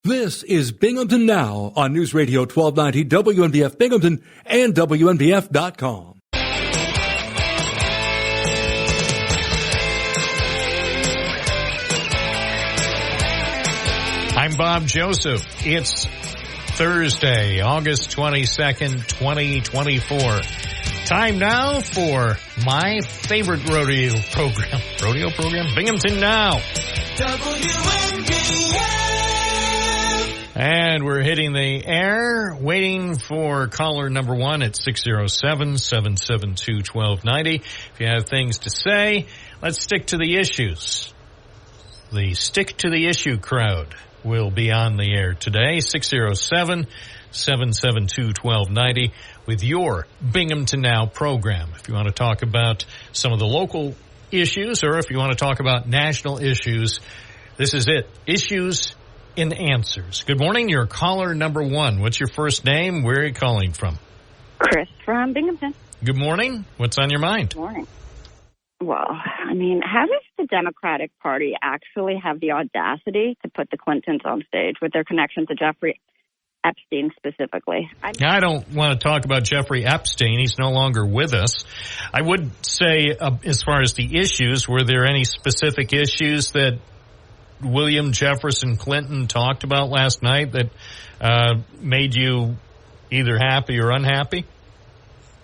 This is Binghamton Now on News Radio 1290 WNBF Binghamton and WNBF.com. I'm Bob Joseph. It's Thursday, August 22nd, 2024. Time now for my favorite rodeo program, Binghamton Now. WNBF. And we're hitting the air, waiting for caller number one at 607-772-1290. If you have things to say, let's stick to the issues. The Stick to the Issue crowd will be on the air today, 607-772-1290, with your Binghamton Now program. If you want to talk about some of the local issues, or if you want to talk about national issues, this is it. Issues in Answers. Good morning. You're caller number one. What's your first name? Where are you calling from? Chris from Binghamton. Good morning. What's on your mind? Good morning. Well, I mean, how does the Democratic Party actually have the audacity to put the Clintons on stage with their connection to Jeffrey Epstein specifically? I don't want to talk about Jeffrey Epstein. He's no longer with us. I would say, as far as the issues, were there any specific issues that William Jefferson Clinton talked about last night that made you either happy or unhappy?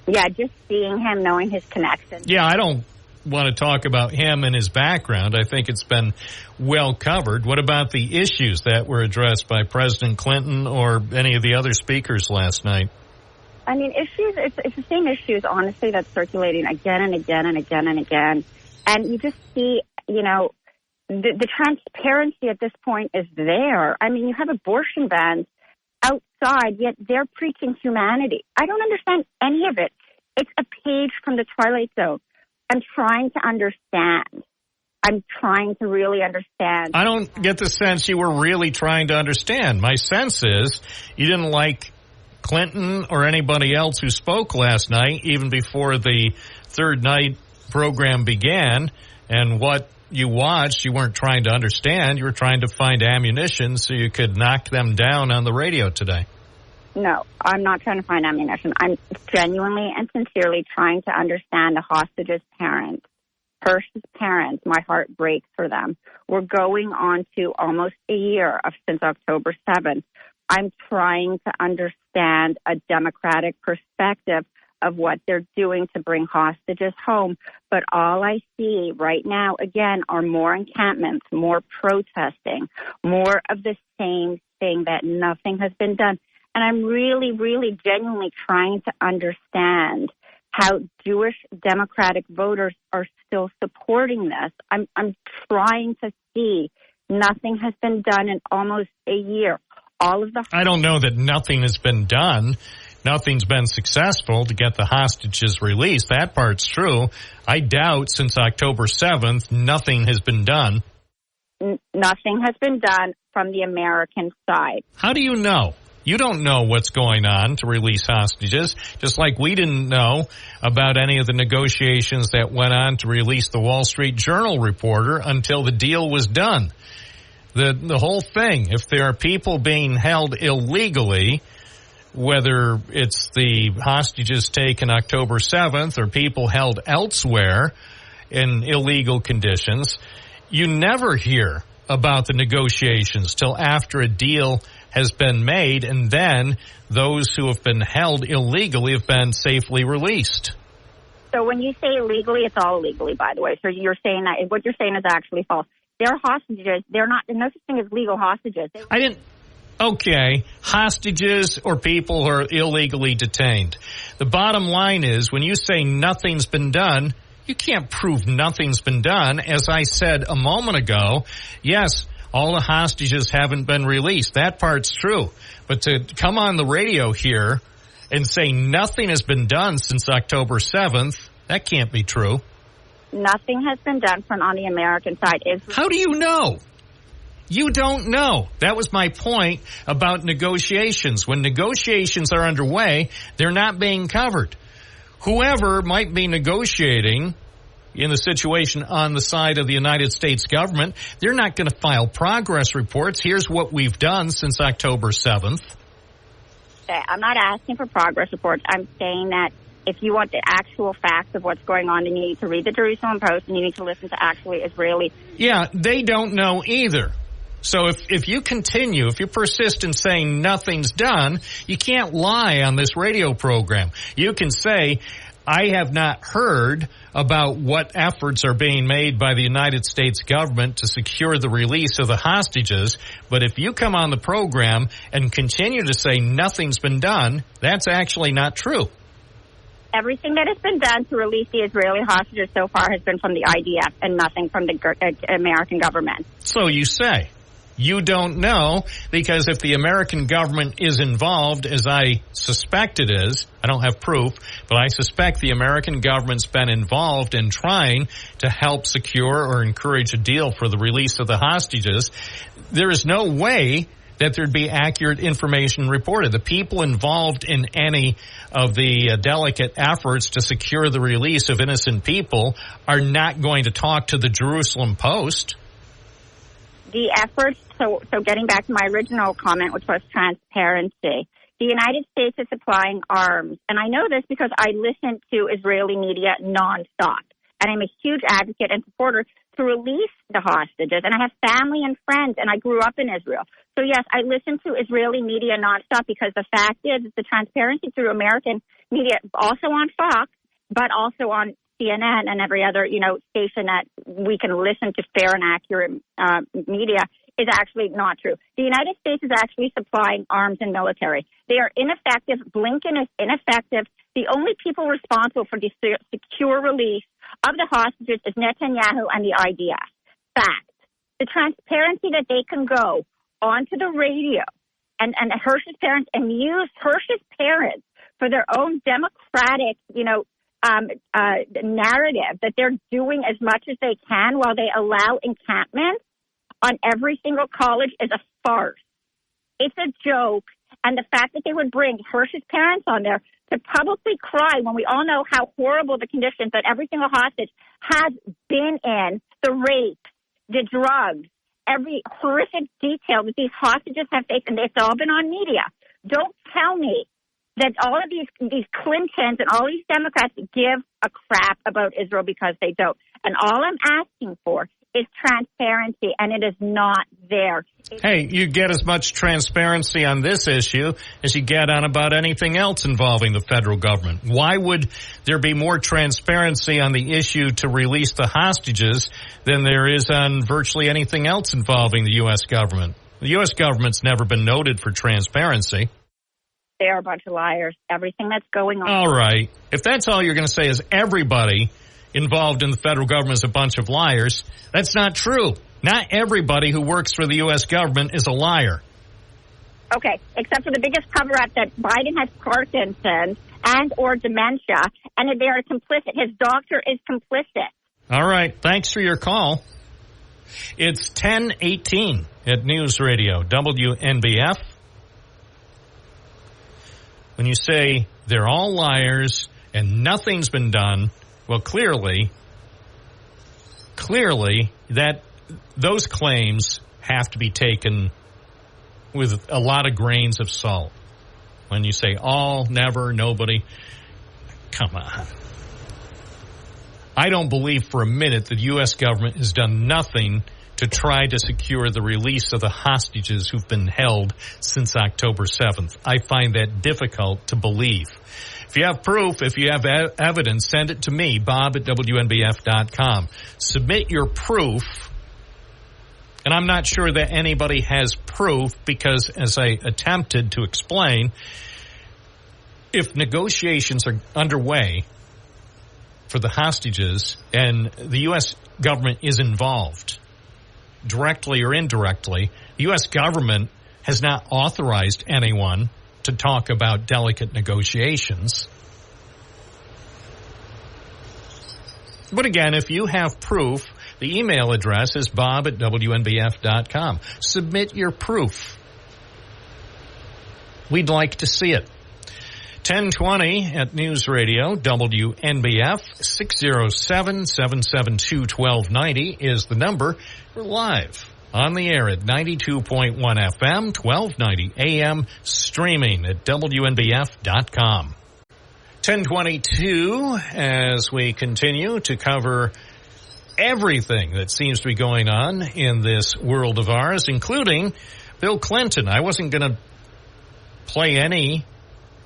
Yeah, just seeing him, knowing his connection. Yeah, I don't want to talk about him and his background. I think it's been well covered. What about the issues that were addressed by President Clinton or any of the other speakers last night? I mean, issues, it's the same issues, honestly, that's circulating again and again and again and again. And you just see, you know, the transparency at this point is there. I mean, you have abortion bans outside, yet they're preaching humanity. I don't understand any of it. It's a page from the Twilight Zone. I'm trying to understand. I'm trying to really understand. I don't get the sense you were really trying to understand. My sense is you didn't like Clinton or anybody else who spoke last night, even before the third night program began, and what you watched, you weren't trying to understand. You were trying to find ammunition so you could knock them down on the radio today. No, I'm not trying to find ammunition. I'm genuinely and sincerely trying to understand the hostages' parents. Hirsch's parents, my heart breaks for them. We're going on to almost a year since October 7th. I'm trying to understand a democratic perspective of what they're doing to bring hostages home. But all I see right now, again, are more encampments, more protesting, more of the same thing, that nothing has been done. And I'm really, really genuinely trying to understand how Jewish Democratic voters are still supporting this. I'm trying to see nothing has been done in almost a year. I don't know that nothing has been done. Nothing's been successful to get the hostages released. That part's true. I doubt since October 7th, nothing has been done. Nothing has been done from the American side. How do you know? You don't know what's going on to release hostages, just like we didn't know about any of the negotiations that went on to release the Wall Street Journal reporter until the deal was done. The whole thing, if there are people being held illegally, whether it's the hostages taken October 7th or people held elsewhere in illegal conditions, you never hear about the negotiations till after a deal has been made, and then those who have been held illegally have been safely released. So when you say illegally, it's all illegally, by the way. So you're saying that what you're saying is actually false. They're hostages. They're not. There's no such thing as legal hostages. Okay, hostages or people who are illegally detained. The bottom line is, when you say nothing's been done, you can't prove nothing's been done. As I said a moment ago, yes, all the hostages haven't been released. That part's true. But to come on the radio here and say nothing has been done since October 7th, that can't be true. Nothing has been done on the American side. How do you know? You don't know. That was my point about negotiations. When negotiations are underway, they're not being covered. Whoever might be negotiating, in the situation on the side of the United States government. They're not going to file progress reports. Here's what we've done since October 7th. Okay, I'm not asking for progress reports. I'm saying that if you want the actual facts of what's going on, then you need to read the Jerusalem Post and you need to listen to actually Israeli. Yeah, they don't know either. So if you continue, if you persist in saying nothing's done, you can't lie on this radio program. You can say, I have not heard about what efforts are being made by the United States government to secure the release of the hostages. But if you come on the program and continue to say nothing's been done, that's actually not true. Everything that has been done to release the Israeli hostages so far has been from the IDF and nothing from the American government. So you say. You don't know, because if the American government is involved, as I suspect it is, I don't have proof, but I suspect the American government's been involved in trying to help secure or encourage a deal for the release of the hostages, there is no way that there'd be accurate information reported. The people involved in any of the delicate efforts to secure the release of innocent people are not going to talk to the Jerusalem Post. The efforts, so getting back to my original comment, which was transparency, the United States is supplying arms. And I know this because I listen to Israeli media nonstop. And I'm a huge advocate and supporter to release the hostages. And I have family and friends, and I grew up in Israel. So, yes, I listen to Israeli media nonstop because the fact is the transparency through American media, also on Fox, but also on CNN and every other, station that we can listen to fair and accurate media is actually not true. The United States is actually supplying arms and military. They are ineffective. Blinken is ineffective. The only people responsible for the secure release of the hostages is Netanyahu and the IDF. Fact. The transparency that they can go onto the radio and Hirsch's parents and use Hirsch's parents for their own democratic, narrative that they're doing as much as they can while they allow encampments on every single college is a farce. It's a joke. And the fact that they would bring Hirsch's parents on there to publicly cry when we all know how horrible the conditions that every single hostage has been in, the rape, the drugs, every horrific detail that these hostages have faced, and it's all been on media. Don't tell me that all of these Clintons and all these Democrats give a crap about Israel because they don't. And all I'm asking for is transparency, and it is not there. Hey, you get as much transparency on this issue as you get on about anything else involving the federal government. Why would there be more transparency on the issue to release the hostages than there is on virtually anything else involving the U.S. government? The U.S. government's never been noted for transparency. They are a bunch of liars. Everything that's going on. All right. If that's all you're going to say is everybody involved in the federal government is a bunch of liars, that's not true. Not everybody who works for the U.S. government is a liar. Okay, except for the biggest cover-up that Biden has Parkinson's and or dementia, and they are complicit. His doctor is complicit. All right. Thanks for your call. It's 10:18 at News Radio WNBF. When you say they're all liars and nothing's been done, well, clearly that those claims have to be taken with a lot of grains of salt. When you say all, never, nobody, come on. I don't believe for a minute that the U.S. government has done nothing to try to secure the release of the hostages who've been held since October 7th. I find that difficult to believe. If you have proof, if you have evidence, send it to me, Bob at WNBF.com. Submit your proof. And I'm not sure that anybody has proof because, as I attempted to explain, if negotiations are underway for the hostages and the U.S. government is involved, directly or indirectly, the U.S. government has not authorized anyone to talk about delicate negotiations. But again, if you have proof, the email address is bob at WNBF.com. Submit your proof. We'd like to see it. 1020 at News Radio, WNBF, 607-772-1290 is the number. We're live on the air at 92.1 FM, 1290 AM, streaming at WNBF.com. 1022 as we continue to cover everything that seems to be going on in this world of ours, including Bill Clinton. I wasn't going to play any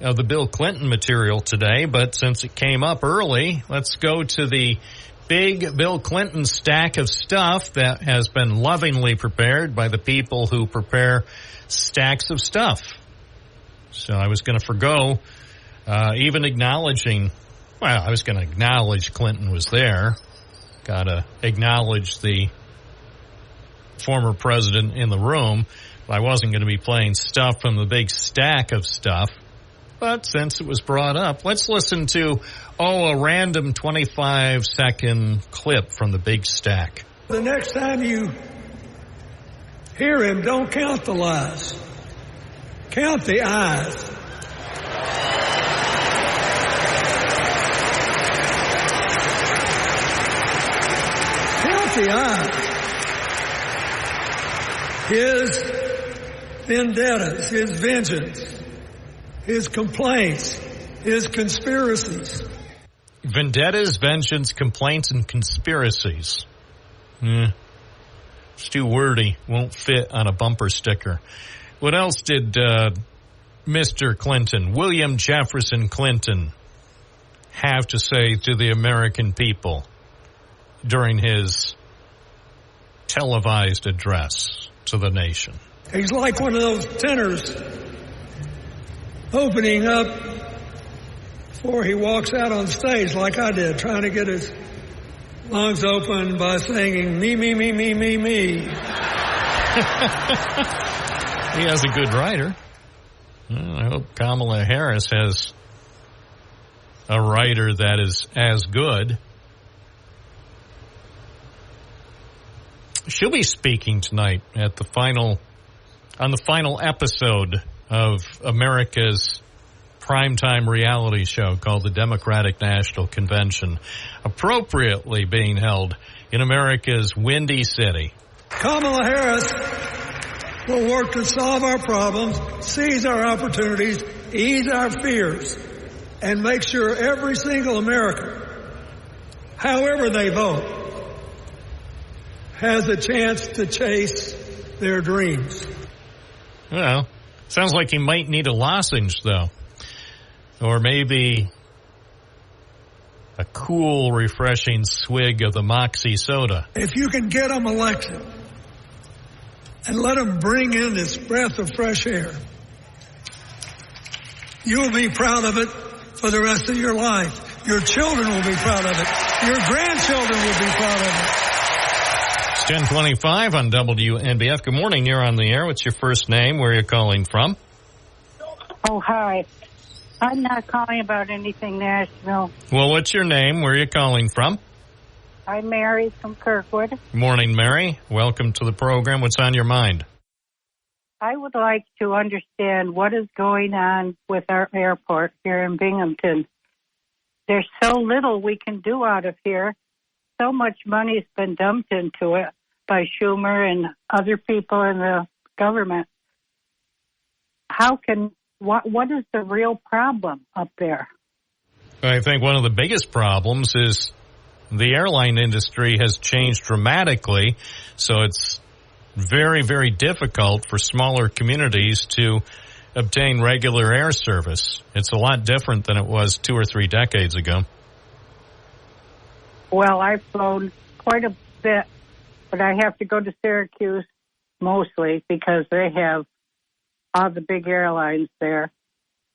of the Bill Clinton material today, but since it came up early, let's go to the big Bill Clinton stack of stuff that has been lovingly prepared by the people who prepare stacks of stuff. So I was going to forgo even acknowledging, well, I was going to acknowledge Clinton was there. Got to acknowledge the former president in the room. But I wasn't going to be playing stuff from the big stack of stuff. But since it was brought up, let's listen to, a random 25-second clip from the big stack. The next time you hear him, don't count the lies. Count the eyes. Count the eyes. His vendettas, his vengeance, his complaints, his conspiracies. Vendettas, vengeance, complaints, and conspiracies. It's too wordy. Won't fit on a bumper sticker. What else did Mr. Clinton, William Jefferson Clinton, have to say to the American people during his televised address to the nation? He's like one of those tenors opening up before he walks out on stage like I did, trying to get his lungs open by singing, me, me, me, me, me, me. He has a good writer. I hope Kamala Harris has a writer that is as good. She'll be speaking tonight at on the final episode of America's primetime reality show called the Democratic National Convention, appropriately being held in America's Windy City. Kamala Harris will work to solve our problems, seize our opportunities, ease our fears, and make sure every single American, however they vote, has a chance to chase their dreams. Well, sounds like he might need a lozenge, though. Or maybe a cool, refreshing swig of the Moxie soda. If you can get them elected and let them bring in this breath of fresh air, you will be proud of it for the rest of your life. Your children will be proud of it. Your grandchildren will be proud of it. It's 10:25 on WNBF. Good morning. You're on the air. What's your first name? Where are you calling from? Oh, hi. I'm not calling about anything national. Well, what's your name? Where are you calling from? I'm Mary from Kirkwood. Morning, Mary. Welcome to the program. What's on your mind? I would like to understand what is going on with our airport here in Binghamton. There's so little we can do out of here. So much money's been dumped into it by Schumer and other people in the government. What is the real problem up there? I think one of the biggest problems is the airline industry has changed dramatically, so it's very, very difficult for smaller communities to obtain regular air service. It's a lot different than it was 2 or 3 decades ago. Well, I've flown quite a bit, but I have to go to Syracuse mostly because they have all the big airlines there.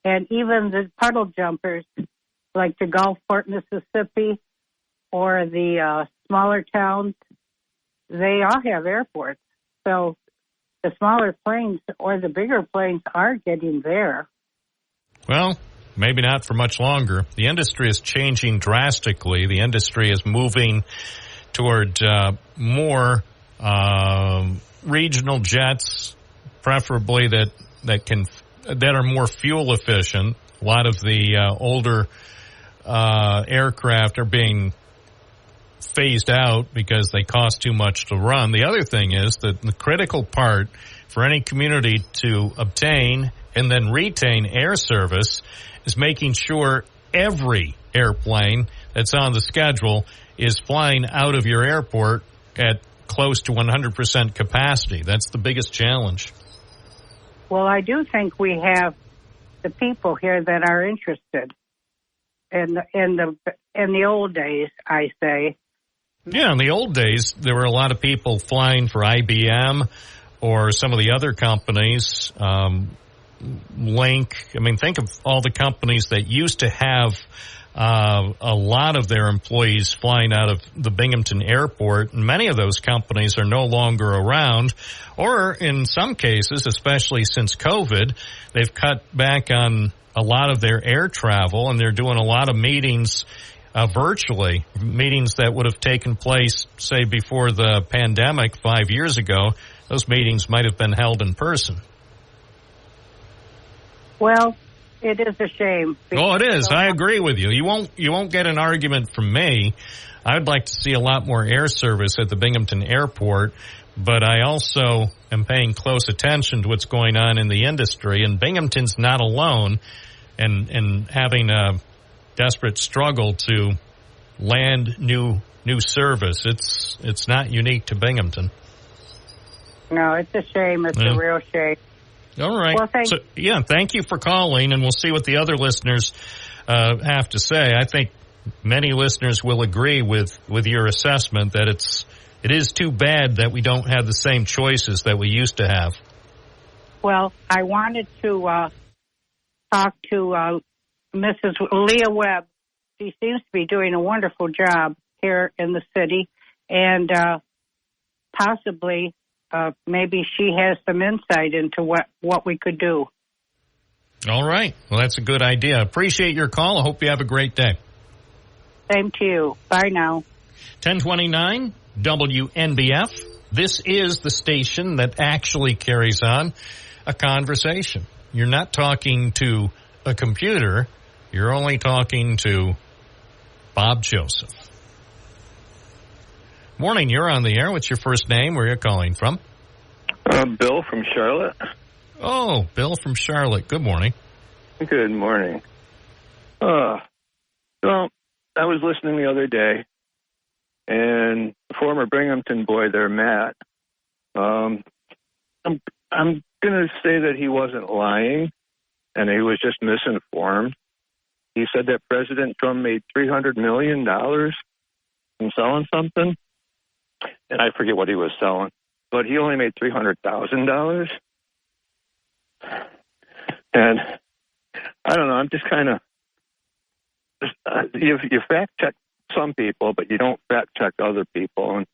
And even the puddle jumpers, like the Gulfport, Mississippi, or the smaller towns, they all have airports. So the smaller planes or the bigger planes are getting there. Well, maybe not for much longer. The industry is changing drastically. The industry is moving toward more regional jets, preferably that are more fuel efficient A lot of the older aircraft are being phased out because they cost too much to run. The other thing is that the critical part for any community to obtain and then retain air service is making sure every airplane that's on the schedule is flying out of your airport at close to 100% capacity. That's the biggest challenge. Well, I do think we have the people here that are interested. In the old days, I say. Yeah, in the old days, there were a lot of people flying for IBM or some of the other companies, Link. I mean, think of all the companies that used to have a lot of their employees flying out of the Binghamton airport. And many of those companies are no longer around, or in some cases, especially since COVID, they've cut back on a lot of their air travel, and they're doing a lot of meetings virtually, meetings that would have taken place, say, before the pandemic 5 years ago. Those meetings might have been held in person. Well, it is a shame. Oh, it is. I agree with you. You won't get an argument from me. I would like to see a lot more air service at the Binghamton airport, but I also am paying close attention to what's going on in the industry, and Binghamton's not alone in having a desperate struggle to land new service. It's not unique to Binghamton. No, it's a shame. It's a real shame. All right. Well, thank you for calling, and we'll see what the other listeners have to say. I think many listeners will agree with your assessment that it is too bad that we don't have the same choices that we used to have. Well, I wanted to talk to Mrs. Leah Webb. She seems to be doing a wonderful job here in the city, and possibly maybe she has some insight into what we could do. All right. Well, that's a good idea. Appreciate your call. I hope you have a great day. Same to you. Bye now. 1029 WNBF. This is the station that actually carries on a conversation. You're not talking to a computer. You're only talking to Bob Joseph. Morning, you're on the air. What's your first name? Where are you calling from? Bill from Charlotte. Oh, Bill from Charlotte. Good morning. Good morning. Well, I was listening the other day, and the former Binghamton boy there, Matt, I'm going to say that he wasn't lying, and he was just misinformed. He said that President Trump made $300 million from selling something. And I forget what he was selling, but he only made $300,000. And I don't know. I'm just kind of you fact check some people, but you don't fact check other people. And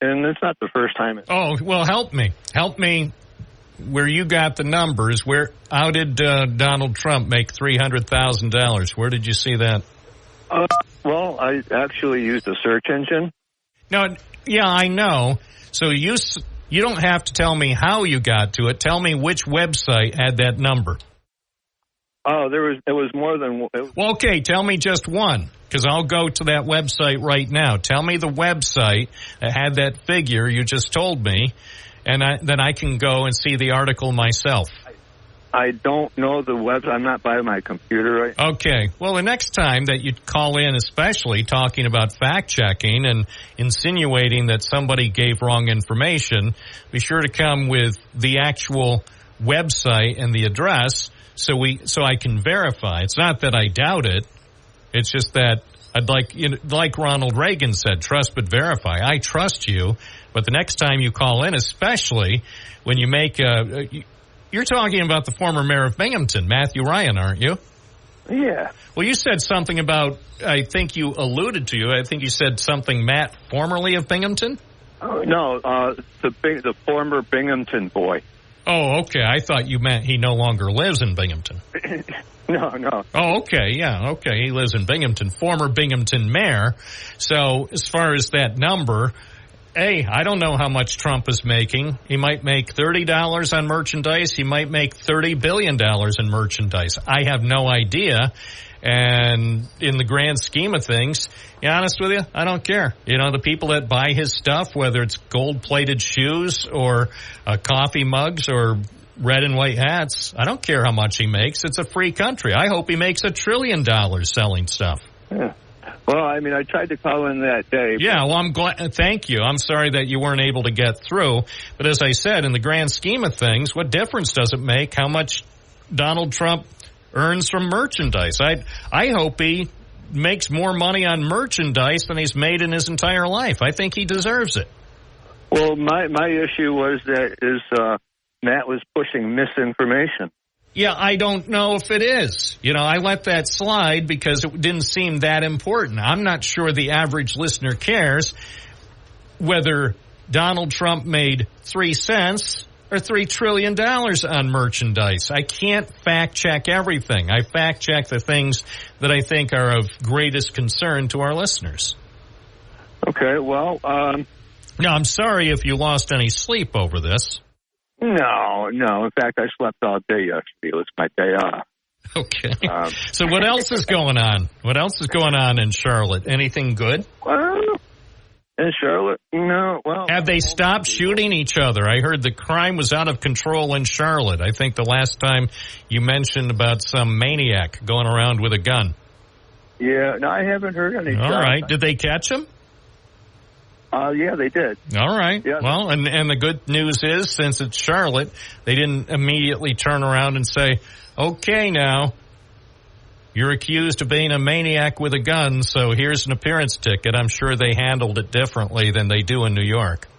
and it's not the first time. Oh well, help me where you got the numbers. How did Donald Trump make $300,000? Where did you see that? Well, I actually used a search engine. No, yeah, I know. So you don't have to tell me how you got to it. Tell me which website had that number. Oh, it was more than one. Well, okay, tell me just one, because I'll go to that website right now. Tell me the website that had that figure you just told me, and then I can go and see the article myself. I don't know the website. I'm not by my computer right now. Okay. Well, the next time that you call in, especially talking about fact-checking and insinuating that somebody gave wrong information, be sure to come with the actual website and the address so I can verify. It's not that I doubt it. It's just that I'd like Ronald Reagan said, trust but verify. I trust you, but the next time you call in, especially when you make you're talking about the former mayor of Binghamton, Matthew Ryan, aren't you? Yeah. Well, you said something about, I think you said something, Matt, formerly of Binghamton? No, the former Binghamton boy. Oh, okay. I thought you meant he no longer lives in Binghamton. No. Oh, okay. Yeah, okay. He lives in Binghamton, former Binghamton mayor. So as far as that number, Hey, I don't know how much Trump is making. He might make $30 on merchandise. He might make $30 billion in merchandise. I have no idea. And in the grand scheme of things, to be honest with you, I don't care. You know, the people that buy his stuff, whether it's gold-plated shoes or coffee mugs or red and white hats, I don't care how much he makes. It's a free country. I hope he makes $1 trillion selling stuff. Yeah. Well, I mean, I tried to call in that day. Yeah, well, I'm glad. Thank you. I'm sorry that you weren't able to get through. But as I said, in the grand scheme of things, what difference does it make how much Donald Trump earns from merchandise? I hope he makes more money on merchandise than he's made in his entire life. I think he deserves it. Well, my issue was that Matt was pushing misinformation. Yeah, I don't know if it is. You know, I let that slide because it didn't seem that important. I'm not sure the average listener cares whether Donald Trump made 3 cents or $3 trillion on merchandise. I can't fact check everything. I fact check the things that I think are of greatest concern to our listeners. Okay, well, Now, I'm sorry if you lost any sleep over this. No. In fact, I slept all day yesterday. It was my day off. Okay. So what else is going on? What else is going on in Charlotte? Anything good? In Charlotte? No. Well, have they stopped shooting each other? I heard the crime was out of control in Charlotte. I think the last time you mentioned about some maniac going around with a gun. Yeah, no, I haven't heard any. All right. Did they catch him? Yeah, they did. All right. Yeah. Well, and the good news is, since it's Charlotte, they didn't immediately turn around and say, okay, now, you're accused of being a maniac with a gun, so here's an appearance ticket. I'm sure they handled it differently than they do in New York.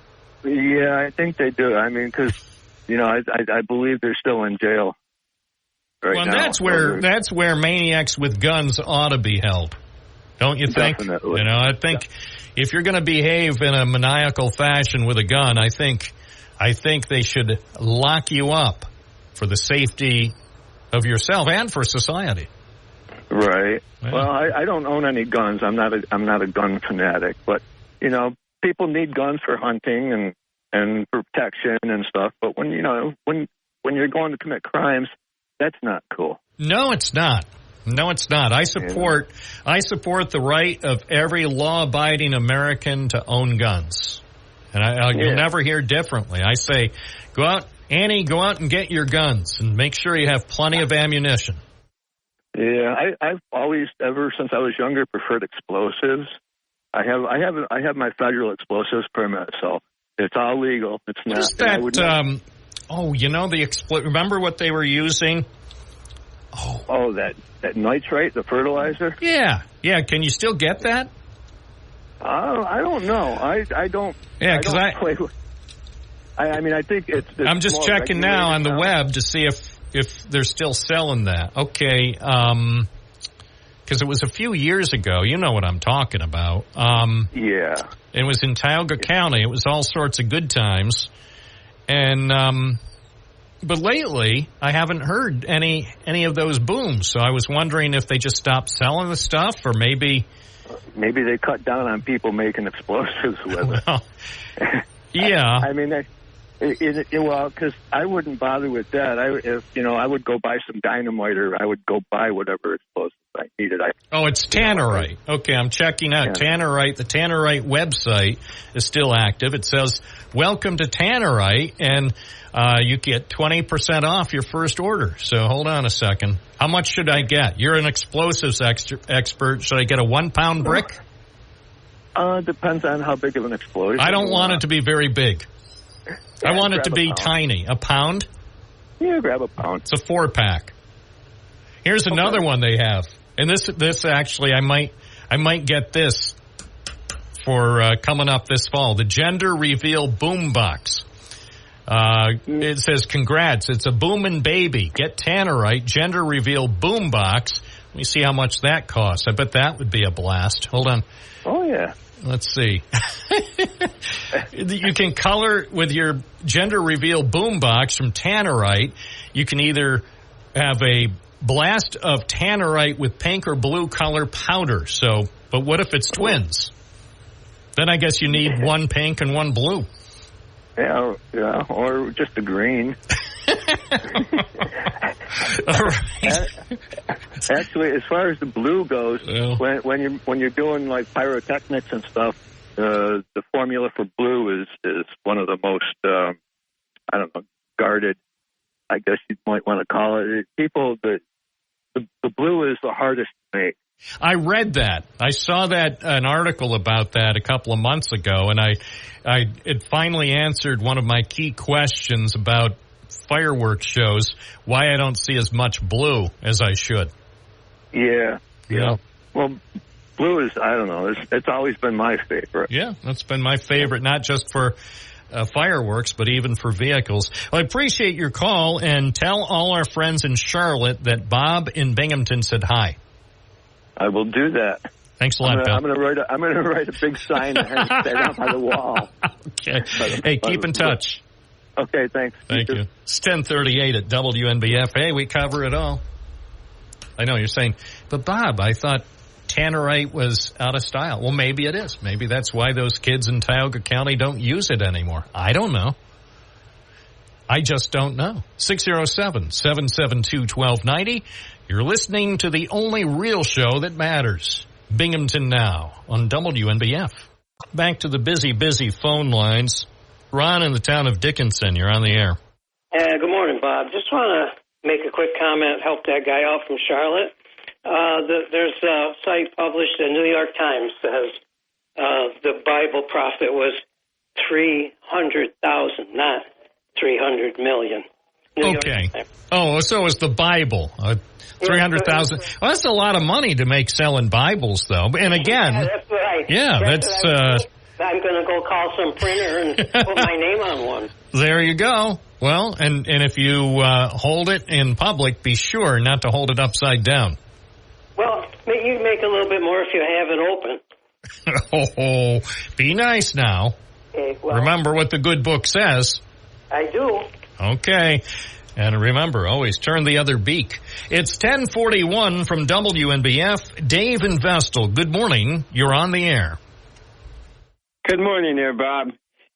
Yeah, I think they do. I mean, because, you know, I believe they're still in jail right now. Well, that's where maniacs with guns ought to be held. Don't you think? Definitely. You know, I think if you're going to behave in a maniacal fashion with a gun, I think they should lock you up for the safety of yourself and for society. Right. Yeah. Well, I don't own any guns. I'm not a gun fanatic, but you know, people need guns for hunting and protection and stuff. But when you're going to commit crimes, that's not cool. No, it's not. No, it's not. I support the right of every law-abiding American to own guns. And you'll never hear differently. I say, go out and get your guns and make sure you have plenty of ammunition. Yeah, I've always, ever since I was younger, preferred explosives. I have my federal explosives permit, so it's all legal. It's not. What is that? Remember what they were using? Oh, that nitrate, the fertilizer? Yeah. Can you still get that? I don't know. I don't. Yeah, because I mean, I think it's I'm just checking now on the web to see if they're still selling that. Okay, because it was a few years ago. You know what I'm talking about. Yeah. It was in Tioga County. It was all sorts of good times, and. But lately, I haven't heard any of those booms. So I was wondering if they just stopped selling the stuff, or maybe they cut down on people making explosives with it. Yeah. I mean, because I wouldn't bother with that. I would go buy some dynamite, or I would go buy whatever explosives I needed. It's Tannerite. Okay, I'm checking out Tannerite. The Tannerite website is still active. It says, "Welcome to Tannerite," and you get 20% off your first order. So hold on a second. How much should I get? You're an explosives expert. Should I get a 1-pound brick? Depends on how big of an explosion. I don't want it to be very big. I want it to be tiny. A pound? Yeah, grab a pound. It's a 4-pack. Here's another one they have. And this actually, I might get this for coming up this fall. The Gender Reveal Boombox. It says, congrats, it's a boomin' baby. Get Tannerite Gender Reveal Boombox. Let me see how much that costs. I bet that would be a blast. Hold on. Oh, yeah. Let's see. You can color with your Gender Reveal Boombox from Tannerite. You can either have a blast of Tannerite with pink or blue color powder. But what if it's twins? Then I guess you need one pink and one blue. Yeah, or just a green. All right. Actually, as far as the blue goes, Well. when you're doing like pyrotechnics and stuff, the formula for blue is one of the most guarded, I guess you might want to call it. The blue is the hardest to make. I read that. I saw an article about that a couple of months ago, and it finally answered one of my key questions about fireworks shows, why I don't see as much blue as I should. Yeah. Well, blue is, I don't know, it's always been my favorite. Yeah, that's been my favorite, not just for fireworks, but even for vehicles. Well, I appreciate your call, and tell all our friends in Charlotte that Bob in Binghamton said hi. I will do that. Thanks a lot, Bill. I'm going to write a big sign and stay out by the wall. Okay. Hey, keep in touch. Okay, thanks. Thank you. It's 10:38 at WNBF. Hey, we cover it all. I know you're saying, but Bob, I thought Tannerite was out of style. Well, maybe it is. Maybe that's why those kids in Tioga County don't use it anymore. I don't know. I just don't know. 607-772-1290. You're listening to the only real show that matters. Binghamton Now on WNBF. Back to the busy phone lines. Ron in the town of Dickinson, you're on the air. Good morning, Bob. Just want to make a quick comment, help that guy out from Charlotte. There's a site published in New York Times that has the Bible prophet was 300,000, not 300 million. Okay. Oh, so is the Bible. 300,000. Well, that's a lot of money to make selling Bibles, though. And again, yeah, that's right. Yeah, I'm going to go call some printer and put my name on one. There you go. Well, and if you hold it in public, be sure not to hold it upside down. Well, you make a little bit more if you have it open. Oh, be nice now. Okay, well, remember what the good book says. I do. Okay. And remember, always turn the other beak. It's 10:41 from WNBF. Dave in Vestal, good morning. You're on the air. Good morning there, Bob.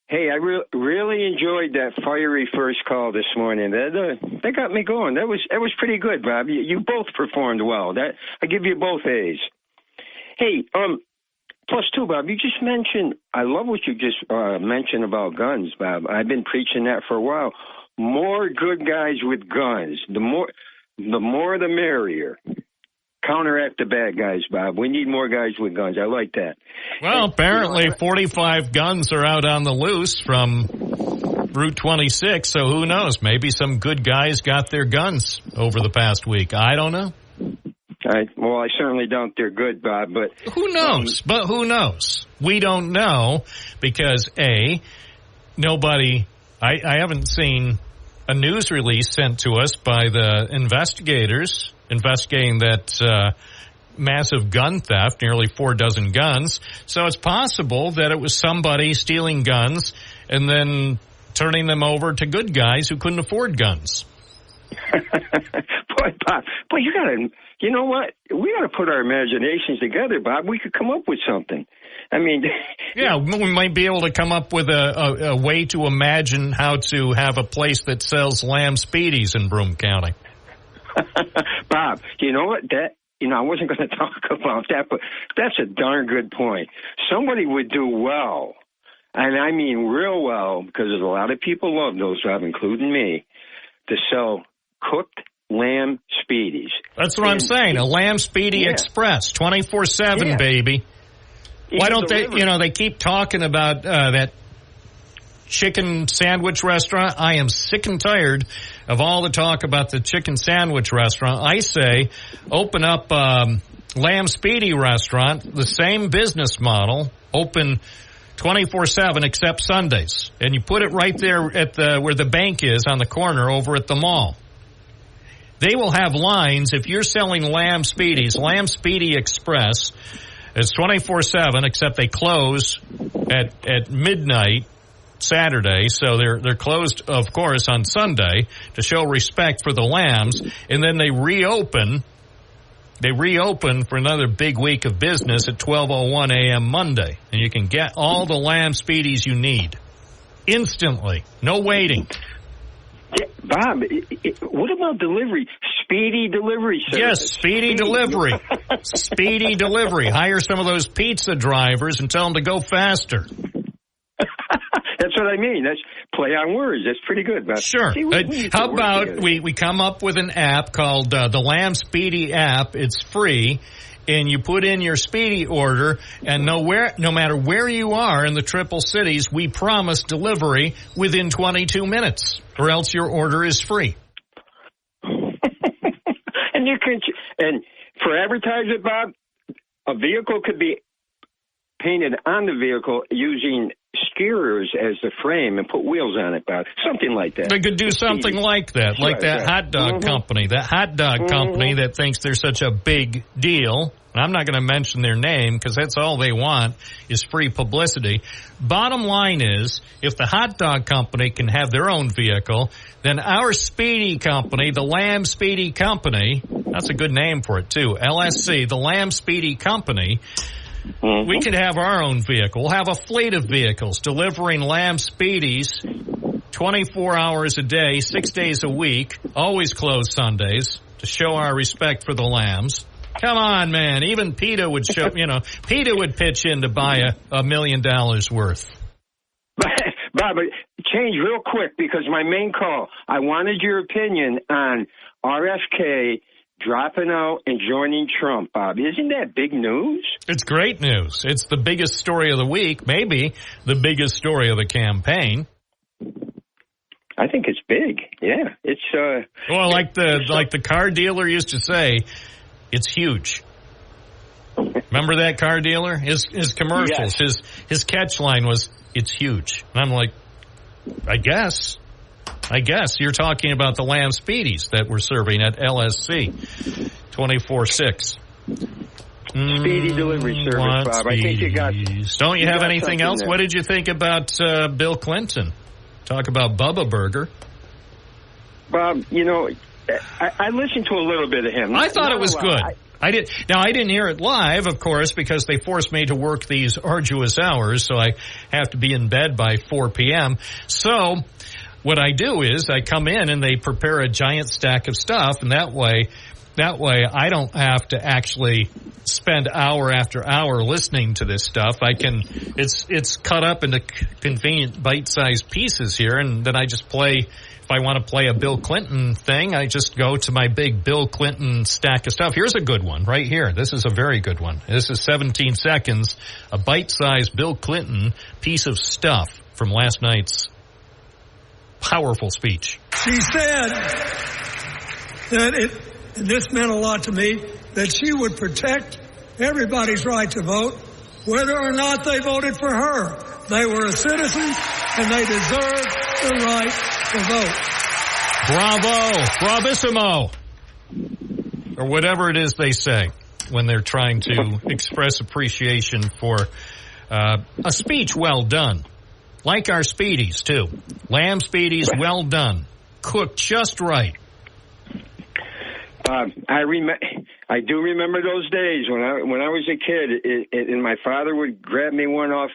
Hey, I really enjoyed that fiery first call this morning. That got me going. That was pretty good, Bob. You both performed well. I give you both A's. Hey, +2, Bob. You just mentioned. I love what you just mentioned about guns, Bob. I've been preaching that for a while. More good guys with guns. The more the merrier. Counteract the bad guys, Bob. We need more guys with guns. I like that. Well, apparently 45 guns are out on the loose from Route 26, so who knows? Maybe some good guys got their guns over the past week. I don't know. Well, I certainly don't. They're good, Bob, but... Who knows? But who knows? We don't know because, A, nobody... I haven't seen a news release sent to us by the investigators investigating that massive gun theft, nearly 4 dozen guns. So it's possible that it was somebody stealing guns and then turning them over to good guys who couldn't afford guns. Boy, Bob, you know what? We got to put our imaginations together, Bob. We could come up with something. I mean... Yeah, we might be able to come up with a way to imagine how to have a place that sells lamb speedies in Broome County. Bob, you know what? I wasn't going to talk about that, but that's a darn good point. Somebody would do well, and I mean real well, because there's a lot of people love those, Bob, including me, to sell cooked lamb speedies. That's what I'm saying. A lamb speedy express, 24/7, baby. Why don't they, they keep talking about that chicken sandwich restaurant. I am sick and tired of all the talk about the chicken sandwich restaurant. I say open up Lamb Speedy restaurant, the same business model, open 24/7 except Sundays. And you put it right there at where the bank is on the corner over at the mall. They will have lines if you're selling Lamb Speedies, Lamb Speedy Express. It's 24/7, except they close at midnight Saturday, so they're closed, of course, on Sunday to show respect for the lambs, and then they reopen They reopen for another big week of business at 12:01 a.m. Monday, and you can get all the Lamb Speedies you need instantly. No waiting. Yeah, Bob, what about delivery? Speedy delivery service? Yes, speedy delivery. Speedy delivery. Hire some of those pizza drivers and tell them to go faster. That's what I mean. That's play on words. That's pretty good, Bob. Sure. How about we come up with an app called the Lamb Speedy app. It's free. And you put in your Speedy order, and no matter where you are in the Triple Cities, we promise delivery within 22 minutes, or else your order is free. And for advertising, Bob, a vehicle could be painted on the vehicle using skewers as the frame and put wheels on it, Bob. Something like that. They could do something like that, like that hot dog company, that thinks they're such a big deal. And I'm not going to mention their name because that's all they want is free publicity. Bottom line is, if the hot dog company can have their own vehicle, then our Speedy company, the Lamb Speedy Company, that's a good name for it too, LSC, the Lamb Speedy Company, we could have our own vehicle. We'll have a fleet of vehicles delivering Lamb Speedies 24 hours a day, 6 days a week, always closed Sundays to show our respect for the lambs. Come on, man. Even PETA would PETA would pitch in to buy $1 million worth. Bob, change real quick because my main call, I wanted your opinion on RFK dropping out and joining Trump, Bob. Isn't that big news? It's great news. It's the biggest story of the week, maybe the biggest story of the campaign. I think it's big. Yeah, it's well, like the car dealer used to say, it's huge. Remember that car dealer? His commercials, yes. his catch line was, it's huge. And I'm like, I guess you're talking about the Lamb Speedies that we're serving at LSC 24/6. Speedy delivery service, Bob. I think you got. Don't you have anything else? There. What did you think about Bill Clinton? Talk about Bubba Burger. Bob, I listened to a little bit of him. I thought it was good. I didn't hear it live, of course, because they forced me to work these arduous hours, so I have to be in bed by 4 p.m. So what I do is I come in and they prepare a giant stack of stuff, and that way I don't have to actually spend hour after hour listening to this stuff. It's cut up into convenient bite-sized pieces here, and then I just play. If I want to play a Bill Clinton thing, I just go to my big Bill Clinton stack of stuff. Here's a good one right here. This is a very good one. This is 17 seconds, a bite-sized Bill Clinton piece of stuff from last night's powerful speech. She said that and this meant a lot to me, that she would protect everybody's right to vote, whether or not they voted for her. They were a citizen, and they deserve the right to vote. Bravo! Bravissimo! Or whatever it is they say when they're trying to express appreciation for a speech well done. Like our Speedies, too. Lamb Speedies, well done. Cooked just right. I do remember those days when I was a kid, and my father would grab me one off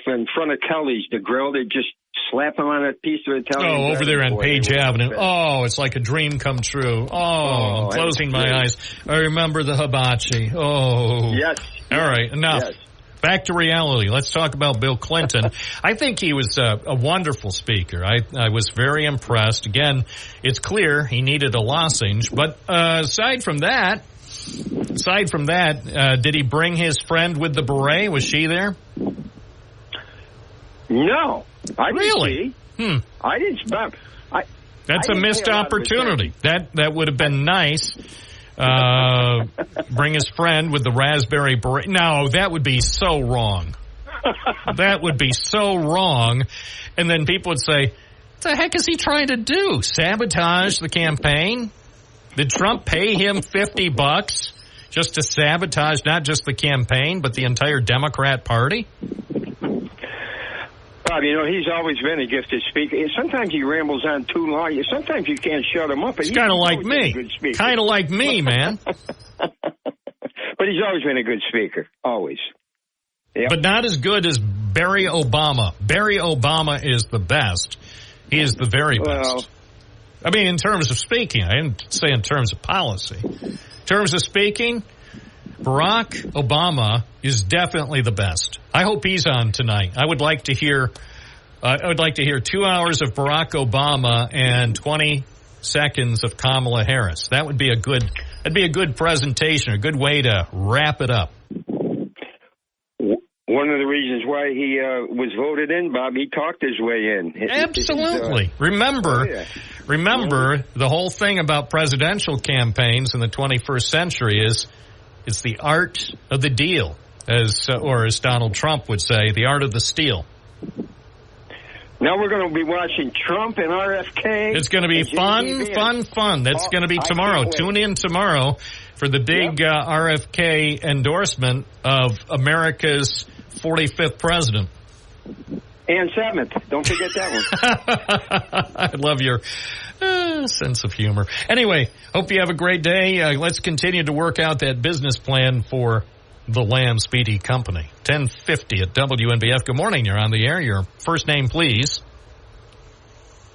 in front of Kelly's, the grill. They'd just slap him on a piece of Italian. Oh, over there on Page Avenue. Oh, it's like a dream come true. I'm closing my eyes. I remember the hibachi. Oh. Yes. All right, enough. Yes. Back to reality. Let's talk about Bill Clinton. I think he was a wonderful speaker. I was very impressed. Again, it's clear he needed a lozenge. But aside from that, did he bring his friend with the beret? Was she there? No. I didn't really? See. I didn't. That's a missed opportunity. That would have been nice. Bring his friend with the raspberry beret. No, that would be so wrong. That would be so wrong. And then people would say, what the heck is he trying to do? Sabotage the campaign? Did Trump pay him $50 just to sabotage not just the campaign, but the entire Democrat Party? Bob, he's always been a gifted speaker. Sometimes he rambles on too long. Sometimes you can't shut him up. It's kind of like me. Kind of like me, man. But he's always been a good speaker, always. Yep. But not as good as Barry Obama. Barry Obama is the best. He is the very best. I mean, in terms of speaking. I didn't say in terms of policy. In terms of speaking, Barack Obama is definitely the best. I hope he's on tonight. I would like to hear 2 hours of Barack Obama and 20 seconds of Kamala Harris. That'd be a good presentation, a good way to wrap it up. One of the reasons why he was voted in, Bob, he talked his way in. Absolutely. Remember the whole thing about presidential campaigns in the 21st century is it's the art of the deal, as Donald Trump would say, the art of the steal. Now we're going to be watching Trump and RFK. It's going to be fun. That's going to be tomorrow. Tune in tomorrow for the big RFK endorsement of America's 45th president. And 7th. Don't forget that one. I love your sense of humor. Anyway, hope you have a great day. Let's continue to work out that business plan for the Lamb Speedy Company. 10:50 at WNBF. Good morning. You're on the air. Your first name, please.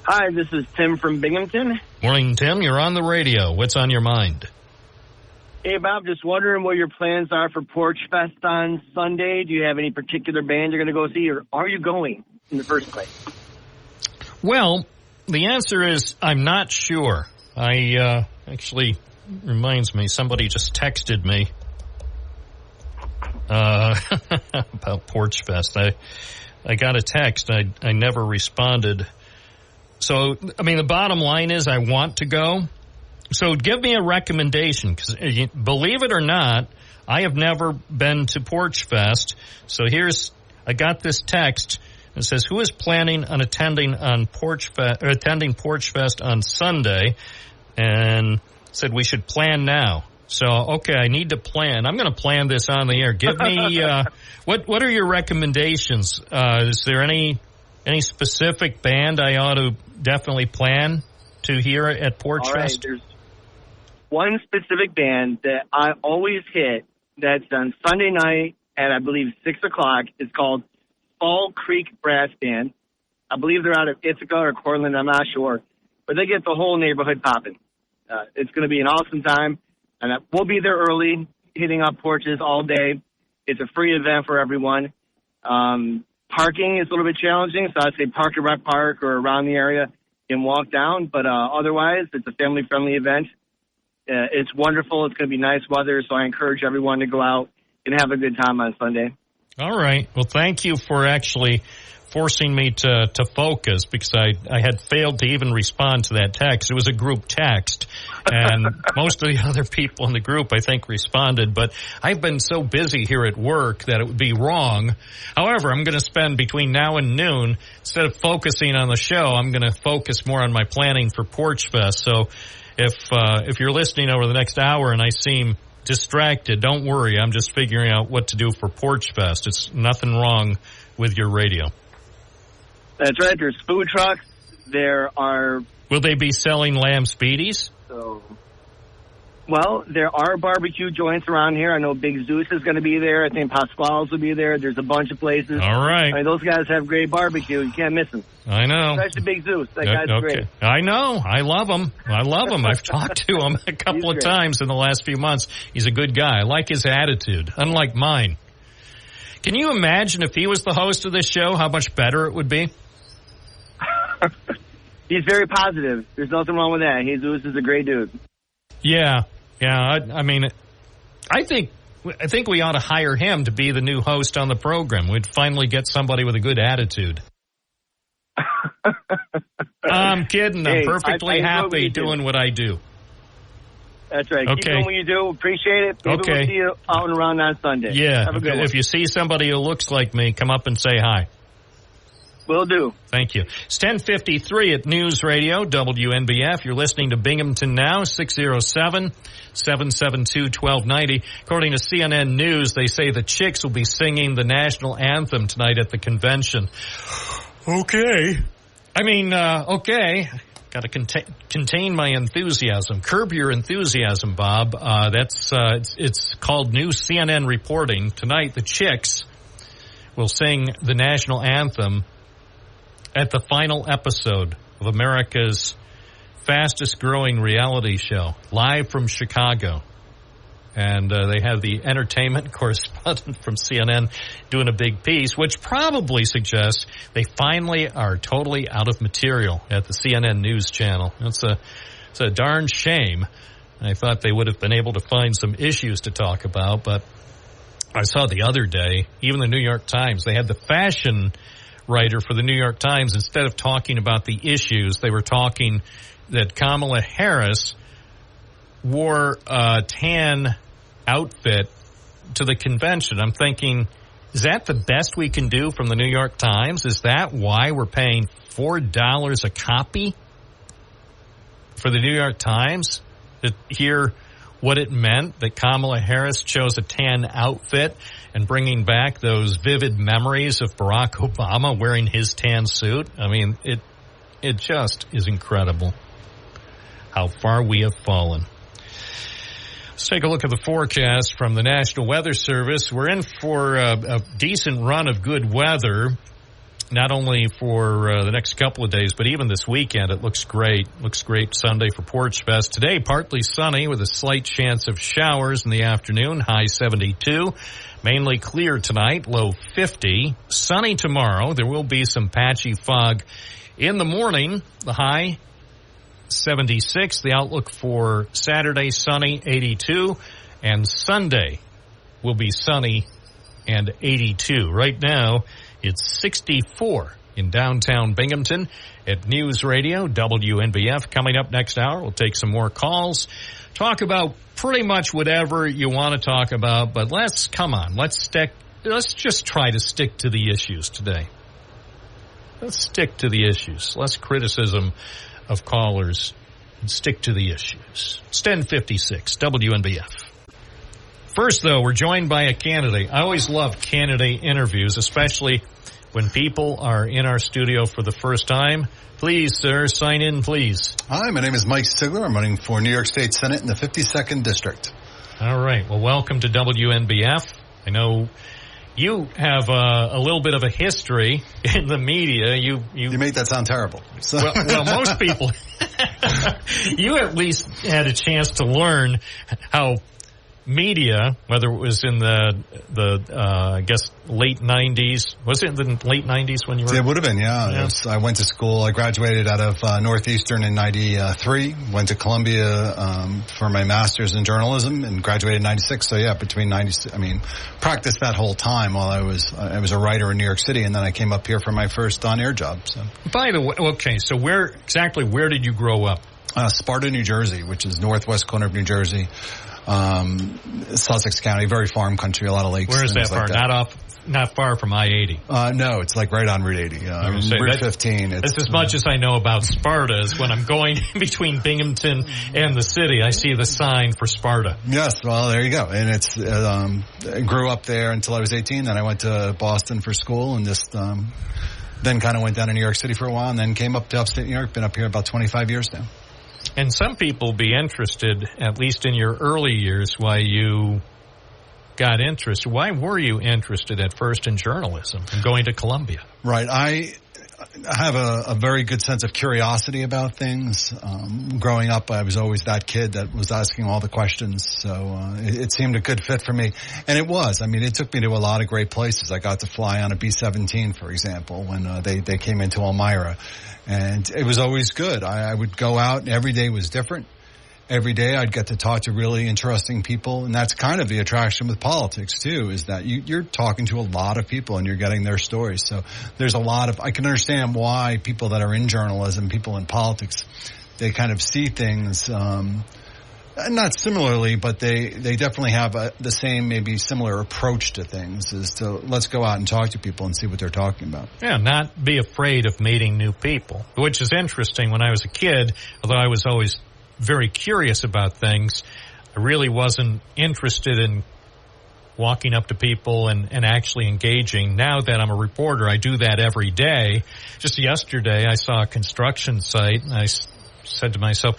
Hi, this is Tim from Binghamton. Morning, Tim. You're on the radio. What's on your mind? Hey, Bob, just wondering what your plans are for Porch Fest on Sunday. Do you have any particular band you're going to go see, or are you going in the first place? Well, the answer is I'm not sure. Actually, reminds me, somebody just texted me about Porch Fest. I got a text. I never responded. So, I mean, the bottom line is I want to go. So give me a recommendation, because believe it or not, I have never been to Porch Fest. So I got this text. It says, who is planning on attending Porch Fest on Sunday? And said we should plan now. So, okay, I need to plan. I'm going to plan this on the air. Give me, what are your recommendations? Is there any specific band I ought to definitely plan to hear at Porch Fest? There's one specific band that I always hit that's on Sunday night at, I believe, 6 o'clock. It's called Fall Creek Brass Band. I believe they're out of Ithaca or Cortland, I'm not sure. But they get the whole neighborhood popping. It's going to be an awesome time. And we'll be there early, hitting up porches all day. It's a free event for everyone. Parking is a little bit challenging, so I'd say park at Rec Park or around the area and walk down. But otherwise, it's a family-friendly event. It's wonderful. It's going to be nice weather, so I encourage everyone to go out and have a good time on Sunday. All right. Well, thank you for actually forcing me to focus, because I had failed to even respond to that text. It was a group text, and most of the other people in the group, I think, responded. But I've been so busy here at work that it would be wrong. However, I'm going to spend between now and noon, instead of focusing on the show, I'm going to focus more on my planning for Porch Fest. So if you're listening over the next hour and I seem distracted, don't worry. I'm just figuring out what to do for Porch Fest. It's nothing wrong with your radio. That's right. There's food trucks. There are... Will they be selling lamb speedies? Well, there are barbecue joints around here. I know Big Zeus is going to be there. I think Pasquale's will be there. There's a bunch of places. All right. I mean, those guys have great barbecue. You can't miss them. I know. Especially Big Zeus. That guy's great. I know. I love him. I've talked to him a couple of times in the last few months. He's a good guy. I like his attitude, unlike mine. Can you imagine if he was the host of this show, how much better it would be? He's very positive. There's nothing wrong with that. Jesus is a great dude. Yeah. I mean, I think we ought to hire him to be the new host on the program. We'd finally get somebody with a good attitude. I'm kidding. I'm perfectly happy doing what I do. That's right. Keep doing what you do. Appreciate it. Maybe we'll see you out and around on Sunday. Yeah. Have a good one. If you see somebody who looks like me, come up and say hi. Will do. Thank you. It's 10:53 at News Radio, WNBF. You're listening to Binghamton Now, 607-772-1290. According to CNN News, they say the Chicks will be singing the national anthem tonight at the convention. Okay. I mean, okay. Got to contain my enthusiasm. Curb your enthusiasm, Bob. It's called New CNN Reporting. Tonight, the Chicks will sing the national anthem at the final episode of America's fastest-growing reality show, live from Chicago. And they have the entertainment correspondent from CNN doing a big piece, which probably suggests they finally are totally out of material at the CNN News Channel. It's a darn shame. I thought they would have been able to find some issues to talk about, but I saw the other day, even the New York Times, they had the fashion writer for the New York Times, instead of talking about the issues, they were talking that Kamala Harris wore a tan outfit to the convention. I'm thinking, is that the best we can do from the New York Times? Is that why we're paying $4 a copy for the New York Times to hear what it meant that Kamala Harris chose a tan outfit and bringing back those vivid memories of Barack Obama wearing his tan suit? I mean, it just is incredible how far we have fallen. Let's take a look at the forecast from the National Weather Service. We're in for a decent run of good weather, not only for the next couple of days, but even this weekend. It looks great. Looks great Sunday for Porch Fest. Today, partly sunny with a slight chance of showers in the afternoon, high 72. Mainly clear tonight, low 50. Sunny tomorrow. There will be some patchy fog in the morning, the high 76. The outlook for Saturday, sunny, 82. And Sunday will be sunny and 82. Right now, it's 64 in downtown Binghamton at News Radio, WNBF. Coming up next hour, we'll take some more calls, talk about pretty much whatever you want to talk about, but let's just try to stick to the issues today. Let's stick to the issues. Less criticism of callers and stick to the issues. It's 10:56, WNBF. First, though, we're joined by a candidate. I always love candidate interviews, especially when people are in our studio for the first time. Please, sir, sign in, please. Hi, my name is Mike Sigler. I'm running for New York State Senate in the 52nd District. All right. Well, welcome to WNBF. I know you have a little bit of a history in the media. You made that sound terrible. So. Well, most people. You at least had a chance to learn how media, whether it was in the I guess late 90s. Was it in the late 90s when you were? It would have been, yeah. I went to school. I graduated out of Northeastern in 93. Went to Columbia for my master's in journalism and graduated in 96. So yeah, between 90, practiced that whole time while I was a writer in New York City, and then I came up here for my first on-air job. So. By the way, okay, so where did you grow up? Sparta, New Jersey, which is northwest corner of New Jersey. Sussex County, very farm country, a lot of lakes. Where is that far? Like not far from I-80. No, it's like right on Route 80. Route 15. That's as much as I know about Sparta is when I'm going between Binghamton and the city, I see the sign for Sparta. Yes, well, there you go. And it's, I grew up there until I was 18. Then I went to Boston for school and just, then kind of went down to New York City for a while and then came up to upstate New York. Been up here about 25 years now. And some people be interested, at least in your early years, why you got interested. Why were you interested at first in journalism and going to Columbia? Right. I have a very good sense of curiosity about things. Growing up, I was always that kid that was asking all the questions. So it seemed a good fit for me. And it was. It took me to a lot of great places. I got to fly on a B-17, for example, when they came into Elmira. And it was always good. I would go out, and every day was different. Every day I'd get to talk to really interesting people. And that's kind of the attraction with politics, too, is that you're talking to a lot of people and you're getting their stories. So there's a lot of – I can understand why people that are in journalism, people in politics, they kind of see things not similarly, but they definitely have the same, maybe similar approach to things is to let's go out and talk to people and see what they're talking about. Yeah, not be afraid of meeting new people, which is interesting. When I was a kid, although I was always very curious about things, I really wasn't interested in walking up to people and actually engaging. Now that I'm a reporter, I do that every day. Just yesterday, I saw a construction site, and I said to myself,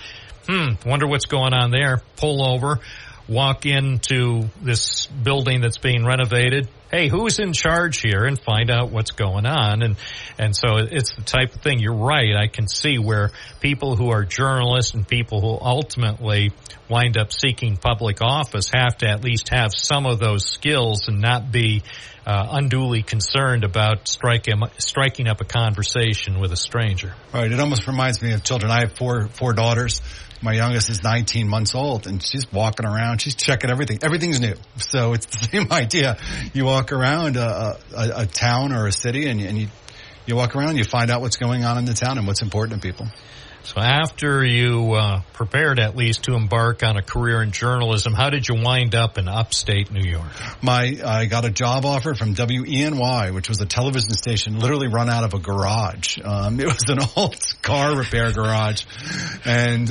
wonder what's going on there. Pull over, walk into this building that's being renovated. Hey, who's in charge here? And find out what's going on. And so it's the type of thing. You're right. I can see where people who are journalists and people who ultimately wind up seeking public office have to at least have some of those skills and not be unduly concerned about striking up a conversation with a stranger. Right. It almost reminds me of children. I have four daughters. My youngest is 19 months old, and she's walking around. She's checking everything. Everything's new. So it's the same idea. You walk around a town or a city, and you walk around, you find out what's going on in the town and what's important to people. So after you prepared at least to embark on a career in journalism, how did you wind up in upstate New York? I got a job offer from WNBF, which was a television station literally run out of a garage. It was an old car repair garage, and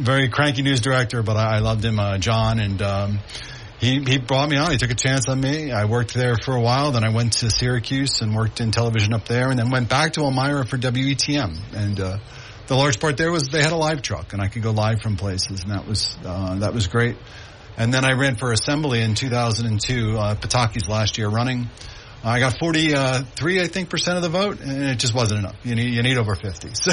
very cranky news director, but I loved him, John, and he brought me on. He took a chance on me. I worked there for a while. Then I went to Syracuse and worked in television up there, and then went back to Elmira for WETM. And the large part there was they had a live truck, and I could go live from places, and that was great. And then I ran for assembly in 2002, Pataki's last year running. I got 43, I think, % of the vote, and it just wasn't enough. You need over 50. So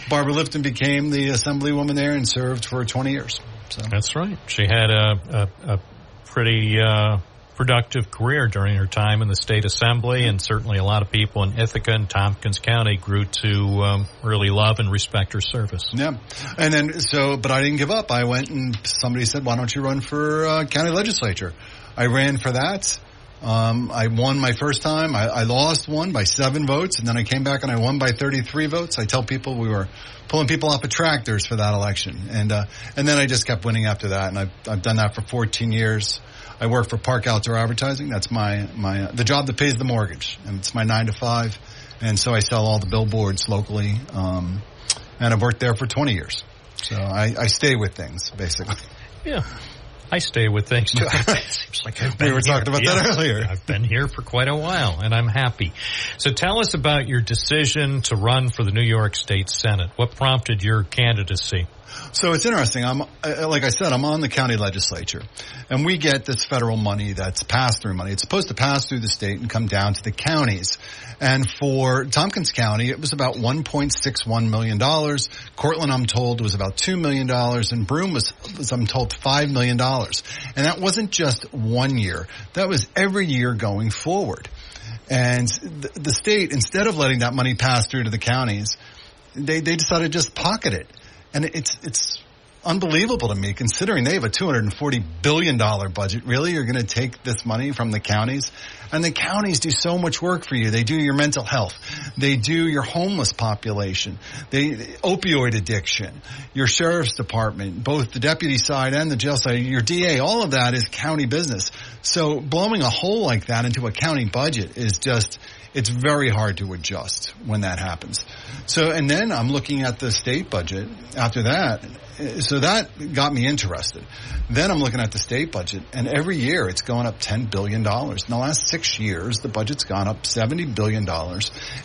Barbara Lifton became the assemblywoman there and served for 20 years. So that's right. She had a pretty productive career during her time in the state assembly, and certainly a lot of people in Ithaca and Tompkins County grew to really love and respect her service. Yeah. And then, but I didn't give up. I went and somebody said, why don't you run for county legislature? I ran for that. I won my first time. I lost one by 7 votes, and then I came back and I won by 33 votes. I tell people we were pulling people off of tractors for that election. And then I just kept winning after that, and I've done that for 14 years. I work for Park Outdoor Advertising. That's the job that pays the mortgage, and it's my 9 to 5. And so I sell all the billboards locally, and I've worked there for 20 years. So I stay with things, basically. Yeah. I stay with things too. Seems like I've been we were talking about that earlier. I've been here for quite a while, and I'm happy. So tell us about your decision to run for the New York State Senate. What prompted your candidacy? So it's interesting. Like I said, I'm on the county legislature, and we get this federal money that's pass-through money. It's supposed to pass through the state and come down to the counties. And for Tompkins County, it was about $1.61 million. Cortland, I'm told, was about $2 million. And Broome was I'm told, $5 million. And that wasn't just 1 year. That was every year going forward. And the state, instead of letting that money pass through to the counties, they decided to just pocket it. And it's unbelievable to me, considering they have a $240 billion budget. Really? You're going to take this money from the counties? And the counties do so much work for you. They do your mental health. They do your homeless population. Opioid addiction, your sheriff's department, both the deputy side and the jail side, your DA, all of that is county business. So blowing a hole like that into a county budget is just... it's very hard to adjust when that happens. So, and then I'm looking at the state budget after that. So that got me interested. Then I'm looking at the state budget, and every year it's going up $10 billion. In the last 6 years, the budget's gone up $70 billion.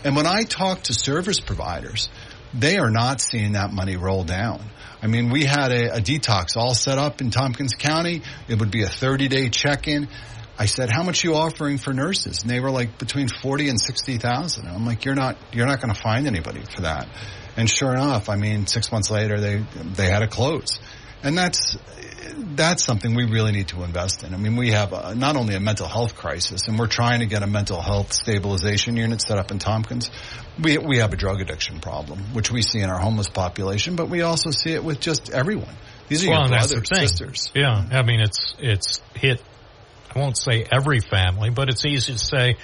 And when I talk to service providers, they are not seeing that money roll down. I mean, we had a detox all set up in Tompkins County. It would be a 30-day check-in. I said, how much are you offering for nurses? And they were like between 40 and 60,000. I'm like, you're not going to find anybody for that. And sure enough, I mean, 6 months later, they had to close. And that's something we really need to invest in. I mean, we have not only a mental health crisis, and we're trying to get a mental health stabilization unit set up in Tompkins. We have a drug addiction problem, which we see in our homeless population, but we also see it with just everyone. These are your brothers, sisters. Yeah, I mean, it's hit, I won't say every family, but it's easy to say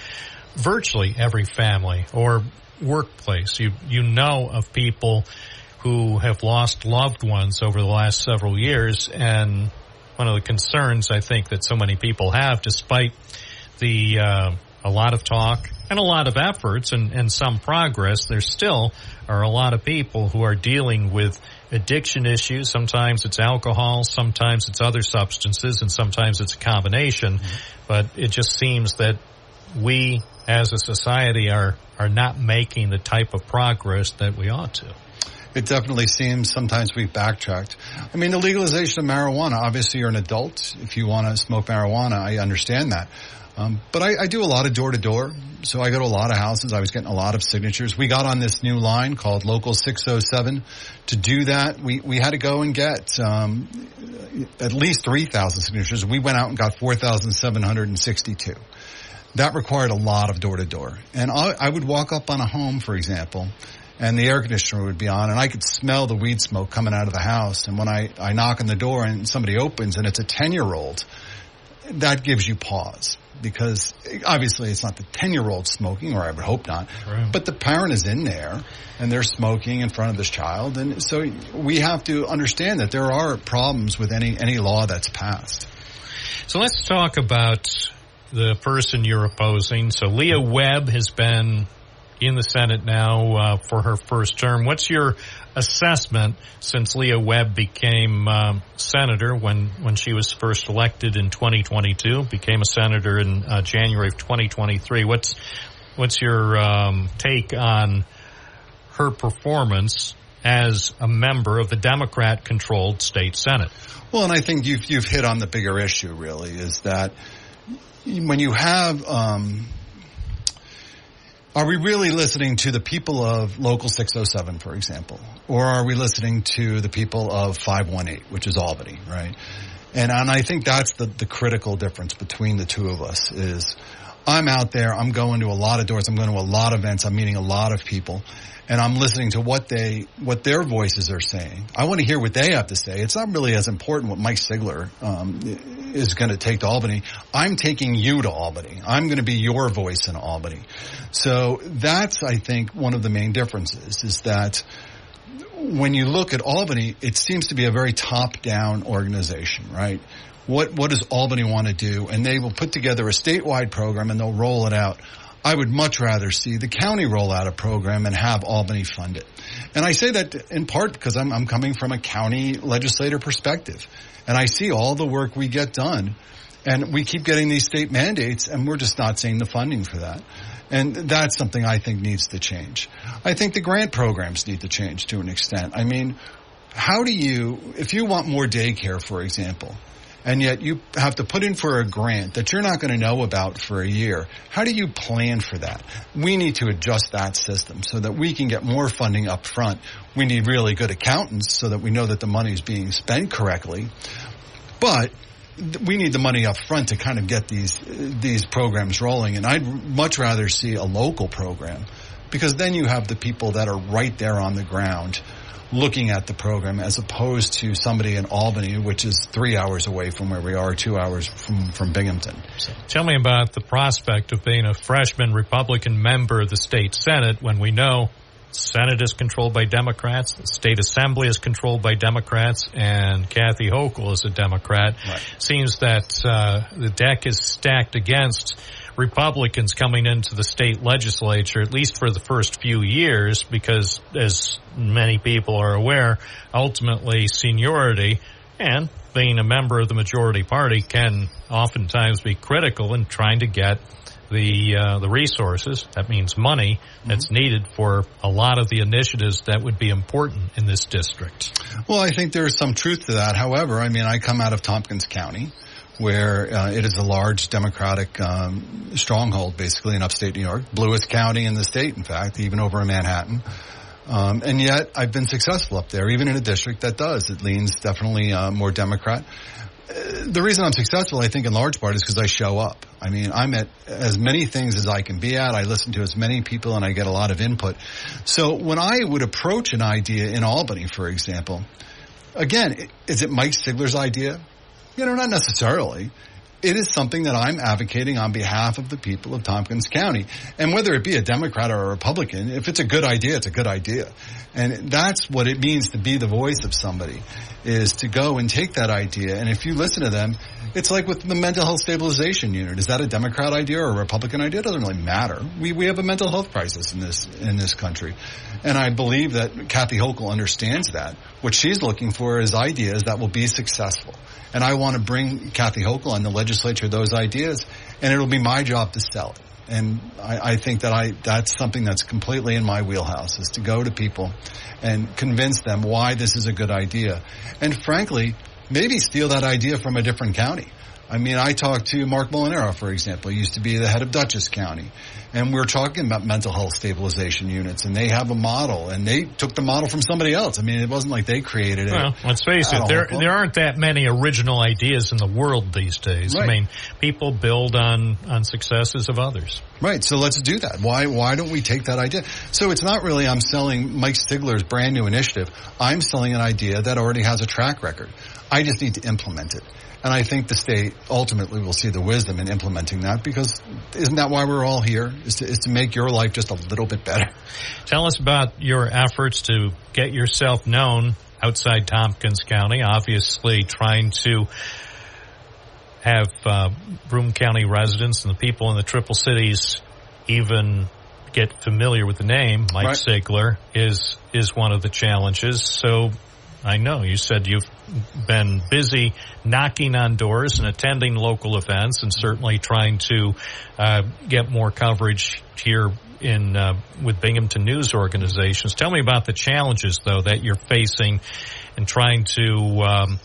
virtually every family or workplace. You know of people who have lost loved ones over the last several years, and one of the concerns I think that so many people have, despite a lot of talk and a lot of efforts and some progress, there still are a lot of people who are dealing with addiction issues. Sometimes it's alcohol, sometimes it's other substances, and sometimes it's a combination. But it just seems that we as a society are not making the type of progress that we ought to. it definitely seems sometimes we've backtracked. I mean, the legalization of marijuana, obviously you're an adult. If you want to smoke marijuana, I understand that. But I do a lot of door-to-door, so I go to a lot of houses. I was getting a lot of signatures. We got on this new line called Local 607. To do that, we had to go and get at least 3,000 signatures. We went out and got 4,762. That required a lot of door-to-door. And I would walk up on a home, for example, and the air conditioner would be on, and I could smell the weed smoke coming out of the house. And when I knock on the door and somebody opens and it's a 10-year-old, that gives you pause. Because obviously it's not the 10-year-old smoking, or I would hope not, right. But the parent is in there and they're smoking in front of this child. And so we have to understand that there are problems with any law that's passed. So let's talk about the person you're opposing. So Leah Webb has been in the Senate now for her first term. What's your assessment since Leah Webb became senator when she was first elected in 2022, became a senator in January of 2023? What's your take on her performance as a member of the Democrat-controlled state Senate? Well, and I think you've hit on the bigger issue, really, is that when you have are we really listening to the people of Local 607, for example? Or are we listening to the people of 518, which is Albany, right? And I think that's the critical difference between the two of us is I'm out there, I'm going to a lot of doors, I'm going to a lot of events, I'm meeting a lot of people, and I'm listening to what their voices are saying. I want to hear what they have to say. It's not really as important what Mike Sigler is going to take to Albany. I'm taking you to Albany. I'm going to be your voice in Albany. So that's, I think, one of the main differences is that when you look at Albany, it seems to be a very top-down organization, right? What does Albany want to do? And they will put together a statewide program and they'll roll it out. I would much rather see the county roll out a program and have Albany fund it. And I say that in part because I'm coming from a county legislator perspective. And I see all the work we get done. And we keep getting these state mandates, and we're just not seeing the funding for that. And that's something I think needs to change. I think the grant programs need to change to an extent. I mean, if you want more daycare, for example, and yet you have to put in for a grant that you're not going to know about for a year, how do you plan for that? We need to adjust that system so that we can get more funding up front. We need really good accountants so that we know that the money is being spent correctly. But we need the money up front to kind of get these programs rolling. And I'd much rather see a local program because then you have the people that are right there on the ground looking at the program as opposed to somebody in Albany, which is 3 hours away from where we are, 2 hours from Binghamton. So tell me about the prospect of being a freshman Republican member of the state Senate when we know the Senate is controlled by Democrats, the state assembly is controlled by Democrats, and Kathy Hochul is a Democrat. Right. Seems that the deck is stacked against Republicans coming into the state legislature, at least for the first few years, because as many people are aware, ultimately seniority and being a member of the majority party can oftentimes be critical in trying to get the resources, that means money, that's needed for a lot of the initiatives that would be important in this district. Well, I think there's some truth to that. However, I mean, I come out of Tompkins County, where it is a large Democratic stronghold, basically, in upstate New York. Bluest county in the state, in fact, even over in Manhattan. And yet, I've been successful up there, even in a district that does. It leans definitely more Democrat. The reason I'm successful, I think, in large part, is because I show up. I mean, I'm at as many things as I can be at. I listen to as many people, and I get a lot of input. So when I would approach an idea in Albany, for example, again, is it Mike Sigler's idea? You know, not necessarily. It is something that I'm advocating on behalf of the people of Tompkins County. And whether it be a Democrat or a Republican, if it's a good idea, it's a good idea. And that's what it means to be the voice of somebody, is to go and take that idea. And if you listen to them, it's like with the mental health stabilization unit. Is that a Democrat idea or a Republican idea? It doesn't really matter. We have a mental health crisis in this country. And I believe that Kathy Hochul understands that. What she's looking for is ideas that will be successful. And I want to bring Kathy Hochul and the legislature those ideas, and it'll be my job to sell it. And I think that's something that's completely in my wheelhouse, is to go to people and convince them why this is a good idea. And frankly, maybe steal that idea from a different county. I mean, I talked to Mark Molinaro, for example. He used to be the head of Dutchess County. And we're talking about mental health stabilization units, and they have a model, and they took the model from somebody else. I mean, it wasn't like they created it. Well, let's face it, there aren't that many original ideas in the world these days. Right. I mean, people build on successes of others. Right, so let's do that. Why don't we take that idea? So it's not really I'm selling Mike Stigler's brand new initiative. I'm selling an idea that already has a track record. I just need to implement it. And I think the state ultimately will see the wisdom in implementing that, because isn't that why we're all here, is to make your life just a little bit better? Tell us about your efforts to get yourself known outside Tompkins County, obviously trying to have Broome County residents and the people in the Triple Cities even get familiar with the name. Mike right. Sigler is one of the challenges. So I know you said you've been busy knocking on doors and attending local events, and certainly trying to get more coverage here in with Binghamton news organizations. Tell me about the challenges, though, that you're facing in trying to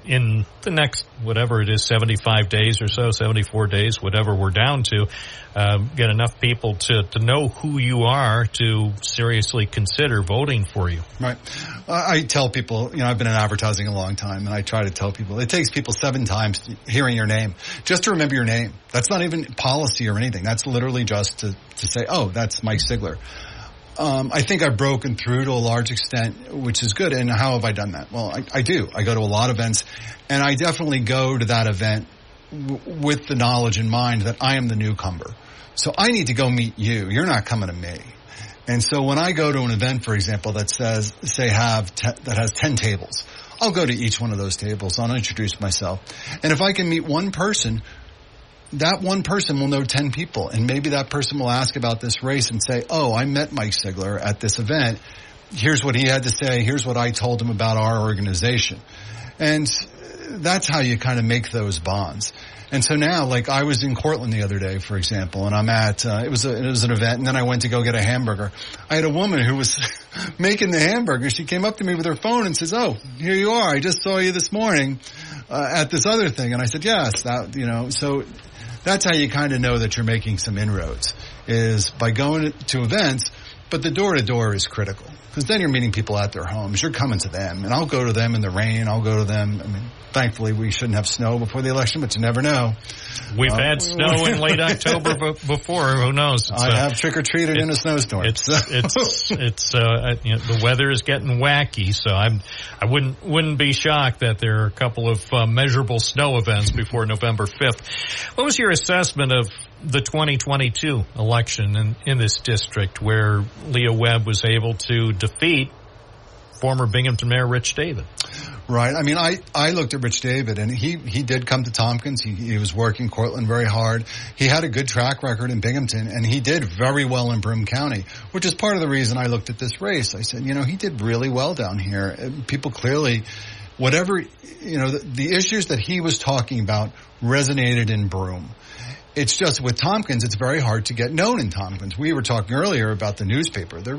in the next, whatever it is, 75 days or so, 74 days, whatever we're down to, get enough people to know who you are to seriously consider voting for you. Right. I tell people, I've been in advertising a long time, and I try to tell people, it takes people 7 times hearing your name just to remember your name. That's not even policy or anything. That's literally just to say, oh, that's Mike Sigler. I think I've broken through to a large extent, which is good. And how have I done that? Well, I do. I go to a lot of events, and I definitely go to that event with the knowledge in mind that I am the newcomer. So I need to go meet you. You're not coming to me. And so when I go to an event, for example, that says, that has 10 tables, I'll go to each one of those tables. I'll introduce myself. And if I can meet one person, that one person will know 10 people, and maybe that person will ask about this race and say, oh, I met Mike Sigler at this event. Here's what he had to say. Here's what I told him about our organization. And that's how you kind of make those bonds. And so now, like, I was in Cortland the other day, for example, and I'm at, it was an event, and then I went to go get a hamburger. I had a woman who was making the hamburger. She came up to me with her phone and says, oh, here you are. I just saw you this morning, at this other thing. And I said, yes, so that's how you kind of know that you're making some inroads, is by going to events, but the door-to-door is critical, because then you're meeting people at their homes. You're coming to them, and I'll go to them in the rain. I'll go to them. I mean, thankfully, we shouldn't have snow before the election, but you never know. We've had snow in late October before. Who knows? I have trick-or-treated in a snowstorm. The weather is getting wacky, so I wouldn't be shocked that there are a couple of measurable snow events before November 5th. What was your assessment of the 2022 election in this district, where Leah Webb was able to defeat former Binghamton Mayor Rich David? Right. I mean, I looked at Rich David, and he did come to Tompkins. He was working Cortland very hard. He had a good track record in Binghamton, and he did very well in Broome County, which is part of the reason I looked at this race. I said, he did really well down here. People clearly, the issues that he was talking about resonated in Broome. It's just with Tompkins, it's very hard to get known in Tompkins. We were talking earlier about the newspaper. The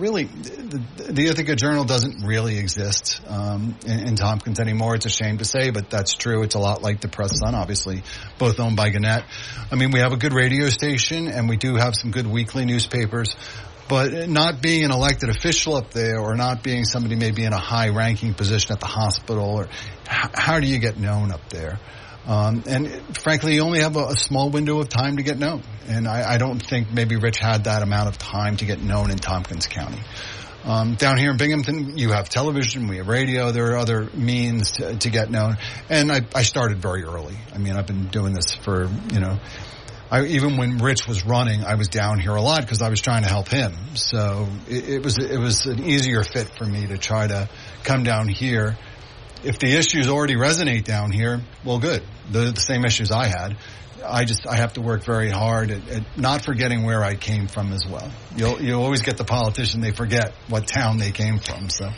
Ithaca Journal doesn't really exist in Tompkins anymore. It's a shame to say, but that's true. It's a lot like the Press Sun, obviously, both owned by Gannett. I mean, we have a good radio station, and we do have some good weekly newspapers. But not being an elected official up there, or not being somebody maybe in a high-ranking position at the hospital, or how do you get known up there? And frankly, you only have a small window of time to get known. And I don't think maybe Rich had that amount of time to get known in Tompkins County. Down here in Binghamton, you have television, we have radio, there are other means to get known. And I started very early. I mean, I've been doing this for, even when Rich was running, I was down here a lot because I was trying to help him. So it was an easier fit for me to try to come down here. If the issues already resonate down here, well, good. The same issues I had. I have to work very hard at not forgetting where I came from as well. You'll always get the politician, they forget what town they came from. So,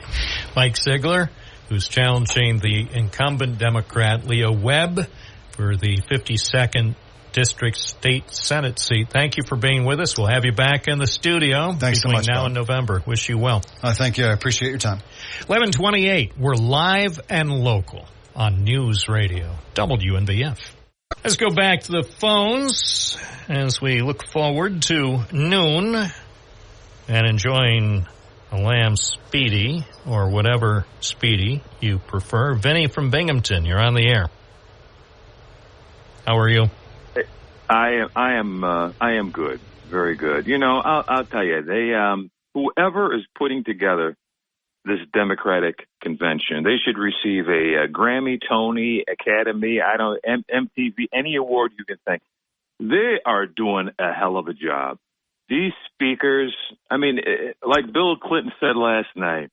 Mike Sigler, who's challenging the incumbent Democrat Leah Webb for the 52nd District State Senate seat. Thank you for being with us. We'll have you back in the studio Thanks so much, now Bob. and November. Wish you well. Thank you. I appreciate your time. 11:28. We're live and local on News Radio WNBF. Let's go back to the phones as we look forward to noon and enjoying a lamb speedy or whatever speedy you prefer. Vinny from Binghamton, you're on the air. How are you? I am good, very good. You know, I'll tell you, whoever is putting together this Democratic convention, they should receive a Grammy, Tony, Academy, MTV, any award you can think. They are doing a hell of a job. These speakers, I mean, like Bill Clinton said last night,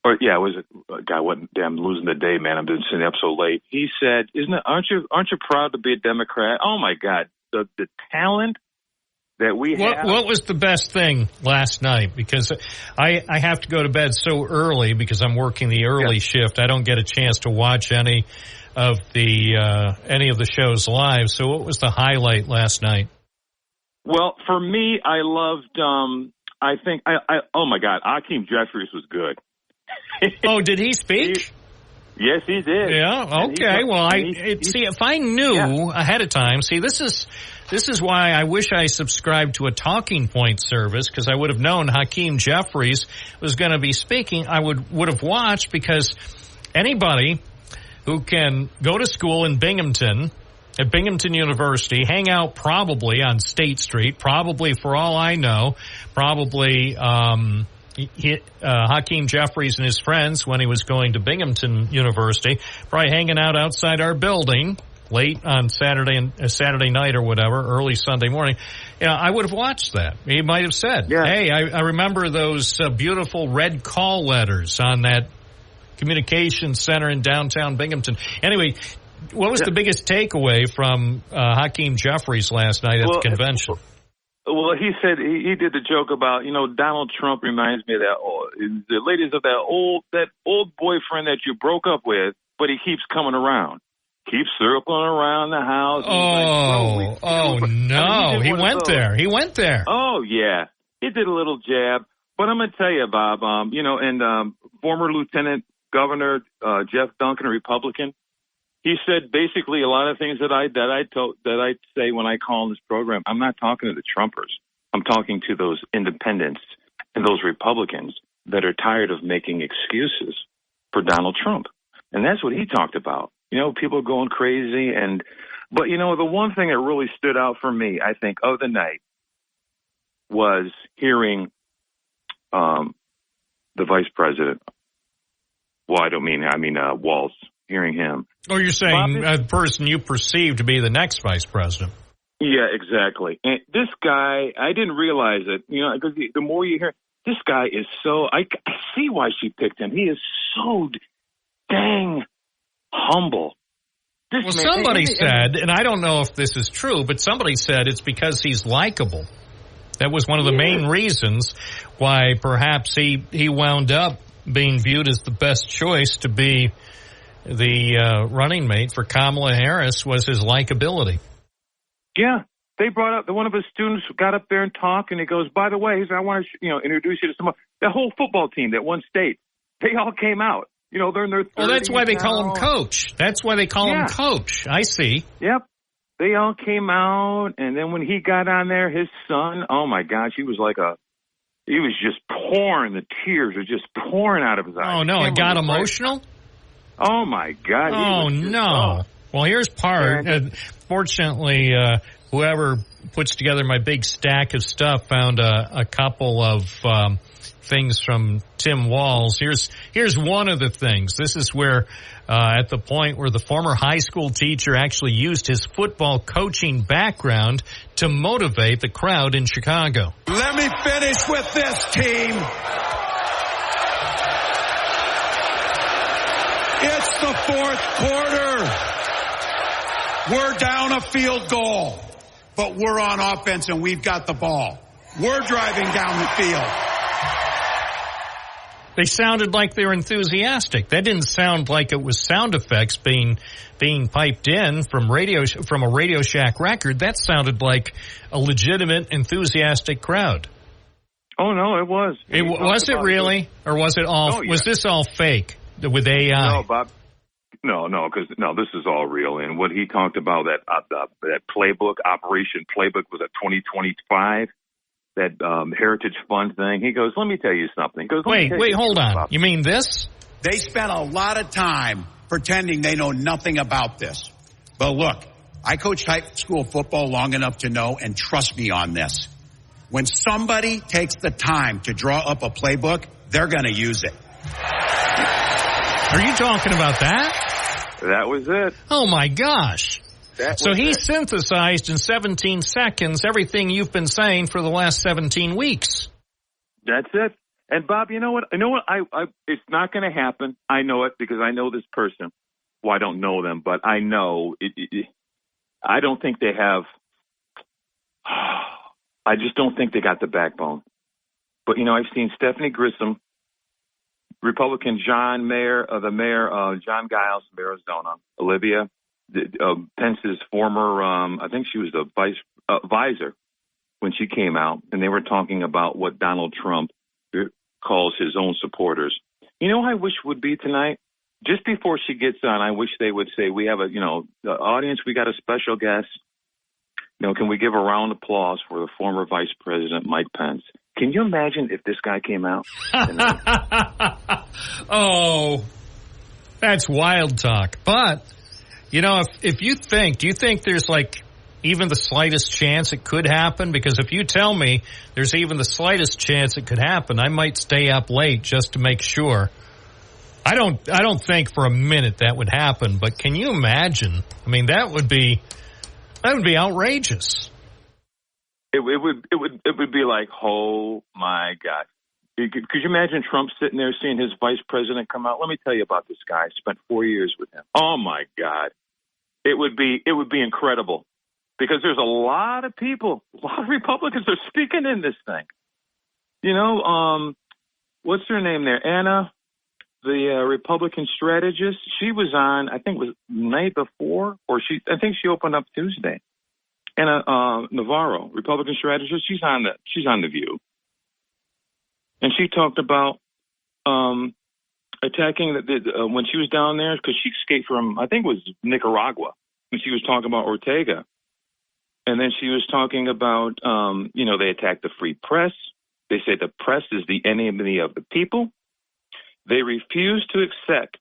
or yeah, it was God. What? Damn, losing the day, man. I've been sitting up so late. He said, aren't you proud to be a Democrat? Oh my God, the talent that we have. What was the best thing last night? Because I have to go to bed so early because I'm working the early shift. I don't get a chance to watch any of the shows live. So what was the highlight last night? Well, for me, I loved. I think. Oh my God, Hakeem Jeffries was good. Oh, did he speak? Yes, he did. Yeah. Okay. See, if I knew ahead of time, this is why I wish I subscribed to a Talking Point service, because I would have known Hakeem Jeffries was going to be speaking. I would have watched, because anybody who can go to school in Binghamton, at Binghamton University, hang out probably on State Street, probably for all I know, probably Hakeem Jeffries and his friends, when he was going to Binghamton University, probably hanging out outside our building late on Saturday night or whatever, early Sunday morning. I would have watched that. He might have said, hey, I remember those beautiful red call letters on that communications center in downtown Binghamton. Anyway, what was the biggest takeaway from Hakeem Jeffries last night at the convention? Well, he said he did the joke about, Donald Trump reminds me of the ladies of that old boyfriend that you broke up with, but he keeps coming around. Keeps circling around the house. No. He went there. He went there. Oh, yeah. He did a little jab. But I'm going to tell you, Bob, former Lieutenant Governor Jeff Duncan, a Republican, he said basically a lot of things that I say when I call this program. I'm not talking to the Trumpers. I'm talking to those independents and those Republicans that are tired of making excuses for Donald Trump. And that's what he talked about. People going crazy. But the one thing that really stood out for me, I think, of the night was hearing the vice president. Well, I mean Walz. Hearing him. Oh, you're saying a person you perceive to be the next vice president. Yeah, exactly. And this guy, I didn't realize it, because the more you hear, this guy is so, I see why she picked him. He is so dang humble. Somebody said, and I don't know if this is true, but somebody said it's because he's likable. That was one of the main reasons why perhaps he wound up being viewed as the best choice to be the running mate for Kamala Harris, was his likability. Yeah. They brought up, one of his students got up there and talked, and he goes, by the way, I want to introduce you to someone. The whole football team that won state, they all came out. They're in their 30s. Well, that's why they call him coach. That's why they call him coach. I see. Yep. They all came out, and then when he got on there, his son, oh my gosh, he was just pouring, the tears were just pouring out of his eyes. Oh, no, it got emotional? Oh, my God. Oh, no. Well, here's part. Fortunately, whoever puts together my big stack of stuff found a couple of things from Tim Walz. Here's one of the things. This is where, at the point where the former high school teacher actually used his football coaching background to motivate the crowd in Chicago. Let me finish with this, team. It's the fourth quarter. We're down a field goal, but we're on offense and we've got the ball. We're driving down the field. They sounded like they were enthusiastic. That didn't sound like it was sound effects being piped in from a Radio Shack record. That sounded like a legitimate, enthusiastic crowd. Oh no, it was. Was it really, or was it all? Oh, yeah. Was this all fake with AI? No, Bob. No, because this is all real. And what he talked about, that playbook, Operation Playbook, was at 2025. That Heritage Fund thing. He goes, let me tell you something. He goes, wait, hold on. You mean this? They spent a lot of time pretending they know nothing about this. But look, I coached high school football long enough to know, and trust me on this. When somebody takes the time to draw up a playbook, they're going to use it. Are you talking about that? That was it. Oh, my gosh. So he synthesized in 17 seconds everything you've been saying for the last 17 weeks. That's it. And Bob, you know what? It's not going to happen. I know it because I know this person. Well, I don't know them, but I know I don't think they have. I just don't think they got the backbone. But I've seen Stephanie Grissom, Republican John Giles of Arizona, Olivia. Pence's former, I think she was the visor when she came out, and they were talking about what Donald Trump calls his own supporters. You know, I wish would be tonight, just before she gets on, I wish they would say, we have the audience, we got a special guest. Can we give a round of applause for the former Vice President, Mike Pence? Can you imagine if this guy came out? Oh, that's wild talk. But, if you think, do you think there's even the slightest chance it could happen? Because if you tell me there's even the slightest chance it could happen, I might stay up late just to make sure. I don't think for a minute that would happen, but can you imagine? I mean, that would be outrageous. It would be like, oh my God. Could you imagine Trump sitting there seeing his vice president come out? Let me tell you about this guy. I spent 4 years with him. Oh my God. It would be incredible, because there's a lot of people, a lot of Republicans are speaking in this thing. What's her name there? Anna, the Republican strategist. She was on, I think it was the night before, I think she opened up Tuesday. Anna Navarro, Republican strategist. She's on the View. And she talked about attacking when she was down there, because she escaped from, I think it was Nicaragua, when she was talking about Ortega. And then she was talking about, they attacked the free press. They say the press is the enemy of the people. They refuse to accept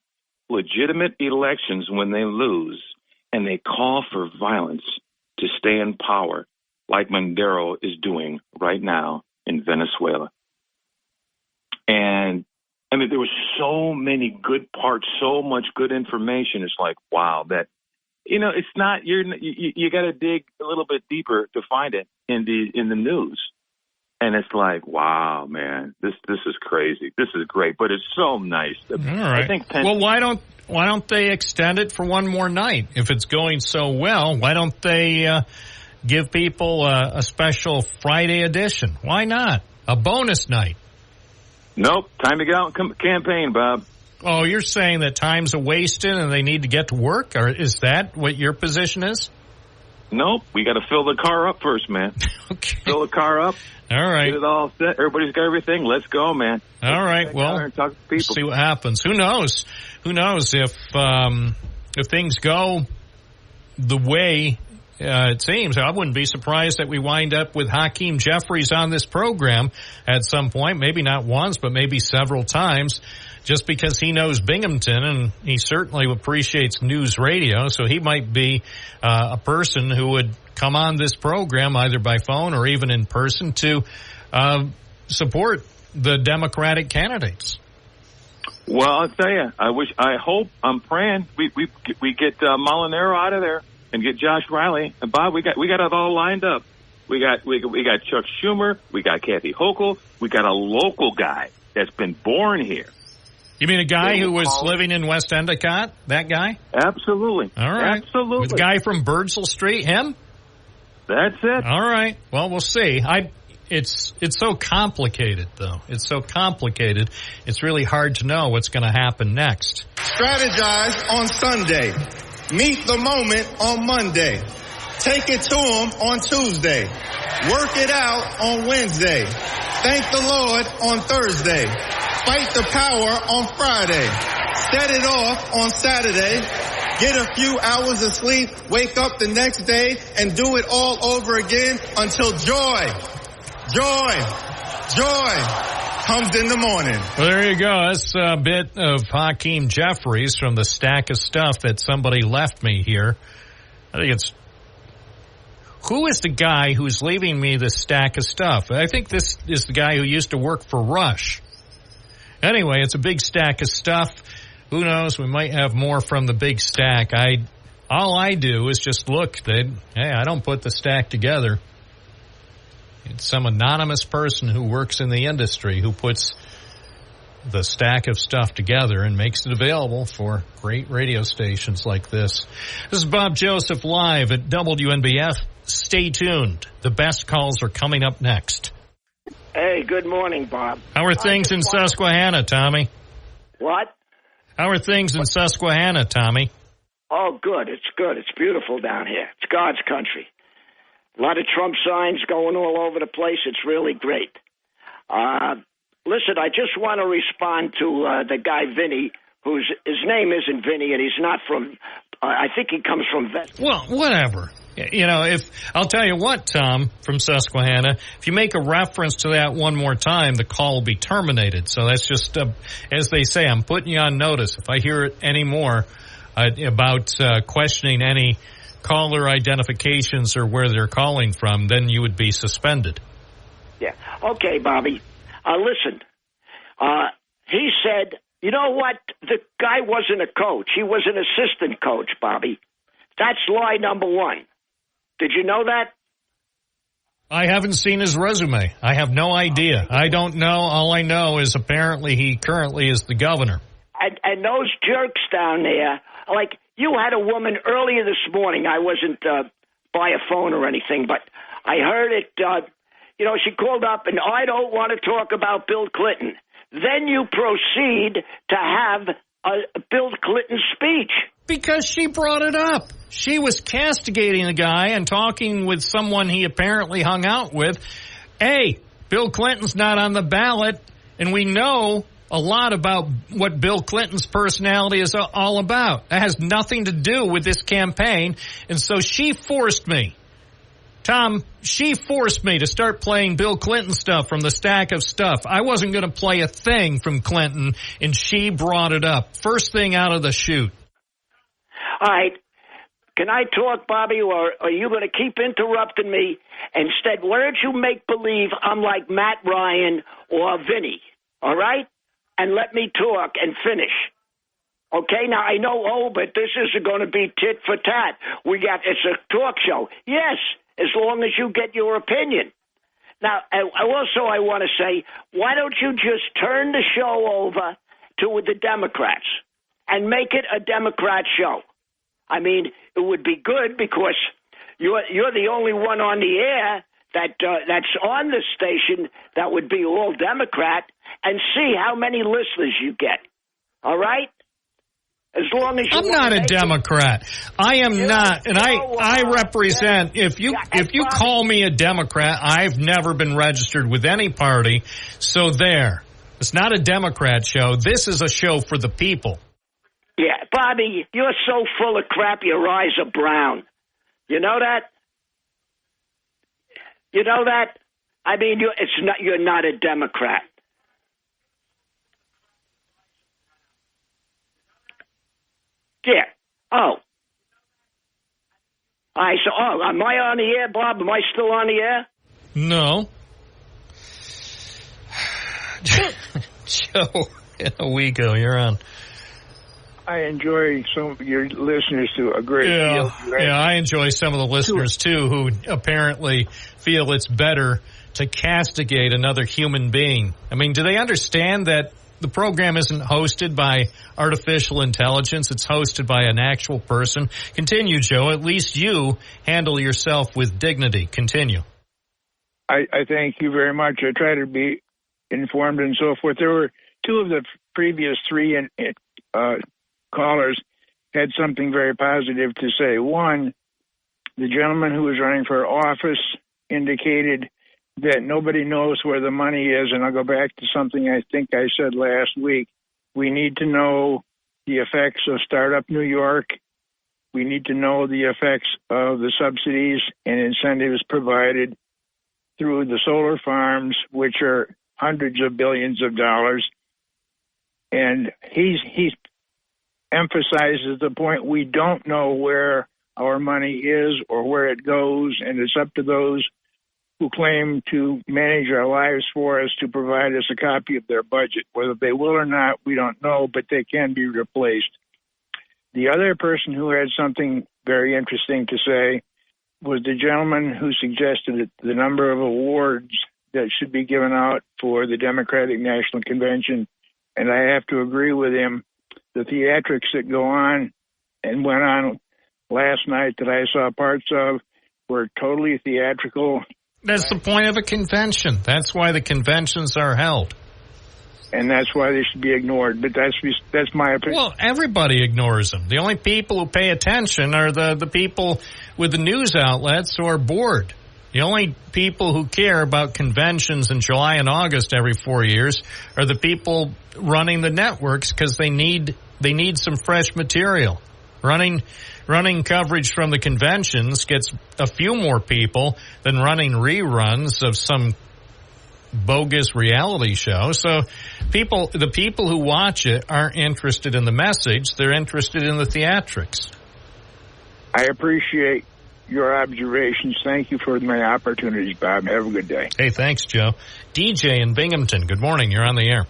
legitimate elections when they lose, and they call for violence to stay in power, like Maduro is doing right now in Venezuela. And I mean, there were so many good parts, so much good information. It's like, wow, that, it's not, you got to dig a little bit deeper to find it in the news. And it's like, wow, man, this is crazy. This is great, but it's so nice. All right. I think well, why don't they extend it for one more night? If it's going so well, why don't they give people a special Friday edition? Why not? A bonus night? Nope. Time to get out and campaign, Bob. Oh, you're saying that time's a wasted and they need to get to work? Or is that what your position is? Nope. We got to fill the car up first, man. Okay. Fill the car up. All right. Get it all set. Everybody's got everything. Let's go, man. All right. Well, and talk to people. See what happens. Who knows? Who knows if things go the way it seems? I wouldn't be surprised that we wind up with Hakeem Jeffries on this program at some point. Maybe not once, but maybe several times, just because he knows Binghamton and he certainly appreciates news radio. So he might be a person who would come on this program either by phone or even in person to support the Democratic candidates. Well, I'll tell you, I hope, I'm praying we get Molinaro out of there and get Josh Riley. And Bob, we got it all lined up. We got Chuck Schumer, we got Kathy Hochul, we got a local guy that's been born here. You mean a guy who was living in West Endicott? That guy? Absolutely. All right. Absolutely. The guy from Birdsall Street, him? That's it. All right. Well, we'll see. It's so complicated, though. It's so complicated. It's really hard to know what's going to happen next. Strategize on Sunday. Meet the moment on Monday. Take it to them on Tuesday. Work it out on Wednesday. Thank the Lord on Thursday. Fight the power on Friday. Set it off on Saturday. Get a few hours of sleep. Wake up the next day and do it all over again until joy comes in the morning. Well, there you go. That's a bit of Hakeem Jeffries from the stack of stuff that somebody left me here. I think it's... Who is the guy who's leaving me this stack of stuff? I think this is the guy who used to work for Rush. Anyway, it's a big stack of stuff. Who knows? We might have more from the big stack. All I do is just look. Hey, I don't put the stack together. It's some anonymous person who works in the industry who puts the stack of stuff together and makes it available for great radio stations like this. This is Bob Joseph live at WNBF. Stay tuned. The best calls are coming up next. Hey, good morning, Bob. How are things in Susquehanna, Tommy? What? How are things in Susquehanna, Tommy? Oh, good. It's good. It's beautiful down here. It's God's country. A lot of Trump signs going all over the place. It's really great. Listen, I just want to respond to the guy Vinny, his name isn't Vinny, and he's not from. I think he comes from. Well, whatever. You know, I'll tell you what, Tom from Susquehanna, if you make a reference to that one more time, the call will be terminated. So that's just, as they say, I'm putting you on notice. If I hear it anymore about questioning any caller identifications or where they're calling from, then you would be suspended. Yeah. Okay, Bobby. Listen, he said, you know what? The guy wasn't a coach. He was an assistant coach, Bobby. That's lie number one. Did you know that? I haven't seen his resume. I have no idea. I don't know. All I know is apparently he currently is the governor. And those jerks down there, like you had a woman earlier this morning. I wasn't by a phone or anything, but I heard it. She called up, and I don't want to talk about Bill Clinton. Then you proceed to have a Bill Clinton speech. Because she brought it up. She was castigating a guy and talking with someone he apparently hung out with. Hey, Bill Clinton's not on the ballot, and we know a lot about what Bill Clinton's personality is all about. That has nothing to do with this campaign, and so she forced me. Tom, she forced me to start playing Bill Clinton stuff from the stack of stuff. I wasn't going to play a thing from Clinton, and she brought it up. First thing out of the chute. All right. Can I talk, Bobby, or are you going to keep interrupting me? Instead, why don't you make believe I'm like Matt Ryan or Vinny, all right? And let me talk and finish. Okay, now I know, but this isn't going to be tit for tat. It's a talk show. Yes, as long as you get your opinion. Now, I want to say, why don't you just turn the show over to the Democrats and make it a Democrat show? I mean, it would be good because you're the only one on the air that's on the station that would be all Democrat, and see how many listeners you get. All right? As long as I'm not a Democrat. I am not, and I represent. If you call me a Democrat, I've never been registered with any party. So there, it's not a Democrat show. This is a show for the people. Yeah, Bobby, you're so full of crap. Your eyes are brown. You know that? You know that? I mean, you're not a Democrat. Yeah. Oh. Am I on the air, Bob? Am I still on the air? No. Joe, a week ago, you're on. I enjoy some of your listeners to a great deal. Yeah, I enjoy some of the listeners, too, who apparently feel it's better to castigate another human being. I mean, do they understand that the program isn't hosted by artificial intelligence? It's hosted by an actual person. Continue, Joe. At least you handle yourself with dignity. Continue. I thank you very much. I try to be informed and so forth. There were two of the previous three callers had something very positive to say. One, the gentleman who was running for office indicated that nobody knows where the money is, and I'll go back to something I think I said last week. We need to know the effects of Startup New York. We need to know the effects of the subsidies and incentives provided through the solar farms, which are hundreds of billions of dollars. And he emphasizes the point we don't know where our money is or where it goes, and it's up to those who claim to manage our lives for us to provide us a copy of their budget. Whether they will or not, we don't know, but they can be replaced. The other person who had something very interesting to say was the gentleman who suggested that the number of awards that should be given out for the Democratic National Convention, and I have to agree with him. The theatrics that go on and went on last night that I saw parts of were totally theatrical. That's the point of a convention. That's why the conventions are held. And that's why they should be ignored. But that's my opinion. Well, everybody ignores them. The only people who pay attention are the people with the news outlets who are bored. The only people who care about conventions in July and August every 4 years are the people running the networks because they need some fresh material. Running coverage from the conventions gets a few more people than running reruns of some bogus reality show. So the people who watch it aren't interested in the message. They're interested in the theatrics. I appreciate your observations. Thank you for my opportunities, Bob. Have a good day. Hey, thanks, Joe. DJ in Binghamton, good morning. You're on the air.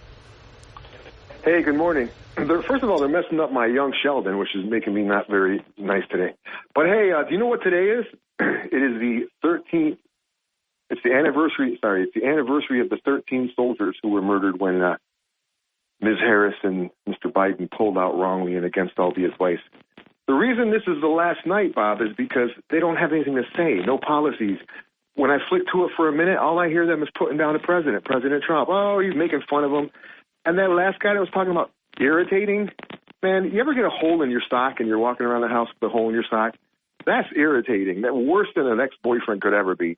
Hey, good morning. First of all, they're messing up my young Sheldon, which is making me not very nice today. But hey, do you know what today is? It is the 13th. It's the anniversary. Sorry, it's the anniversary of the 13 soldiers who were murdered when Ms. Harris and Mr. Biden pulled out wrongly and against all the advice. The reason this is the last night, Bob, is because they don't have anything to say, no policies. When I flick to it for a minute, all I hear them is putting down the president, President Trump. Oh, he's making fun of him. And that last guy that was talking about irritating, man, you ever get a hole in your sock and you're walking around the house with a hole in your sock? That's irritating. That's worse than an ex-boyfriend could ever be.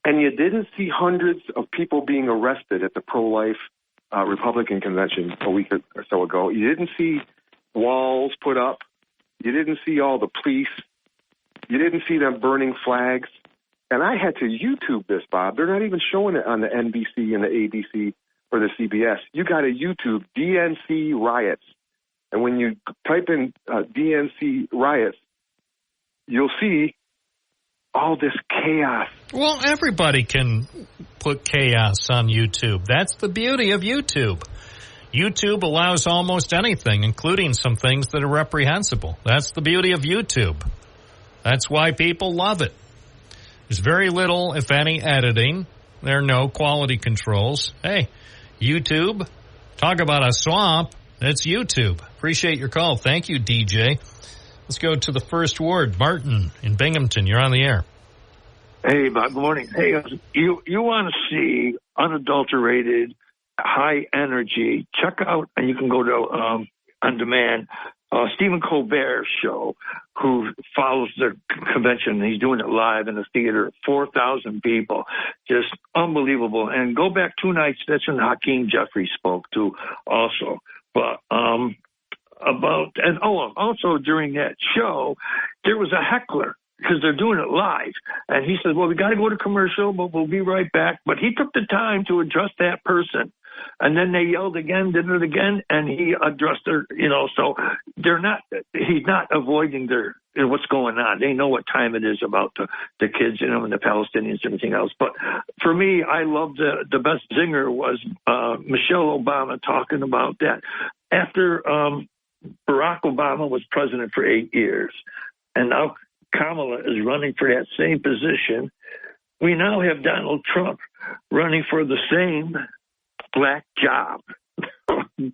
And you didn't see hundreds of people being arrested at the pro-life Republican convention a week or so ago. You didn't see walls put up. You didn't see all the police. You didn't see them burning flags. And I had to YouTube this, Bob. They're not even showing it on the NBC and the ABC or the CBS. You got to YouTube DNC riots. And when you type in DNC riots, you'll see all this chaos. Well, everybody can put chaos on YouTube. That's the beauty of YouTube. YouTube allows almost anything, including some things that are reprehensible. That's the beauty of YouTube. That's why people love it. There's very little, if any, editing. There are no quality controls. Hey, YouTube, talk about a swamp. It's YouTube. Appreciate your call. Thank you, DJ. Let's go to the first ward. Martin in Binghamton, you're on the air. Hey, Bob, good morning. Hey, you want to see unadulterated, high energy, check out, and you can go to on demand, Stephen Colbert's show, who follows the convention. He's doing it live in the theater, 4,000 people, just unbelievable. And go back 2 nights, that's when Hakeem Jeffries spoke to also. But also during that show, there was a heckler, because they're doing it live. And he said, well, we got to go to commercial, but we'll be right back. But he took the time to address that person. And then they yelled again, did it again, and he addressed her, so he's not avoiding what's going on. They know what time it is about the kids, and the Palestinians and everything else. But for me, I loved the best zinger was Michelle Obama talking about that. After Barack Obama was president for 8 years, and now Kamala is running for that same position, we now have Donald Trump running for the same black job.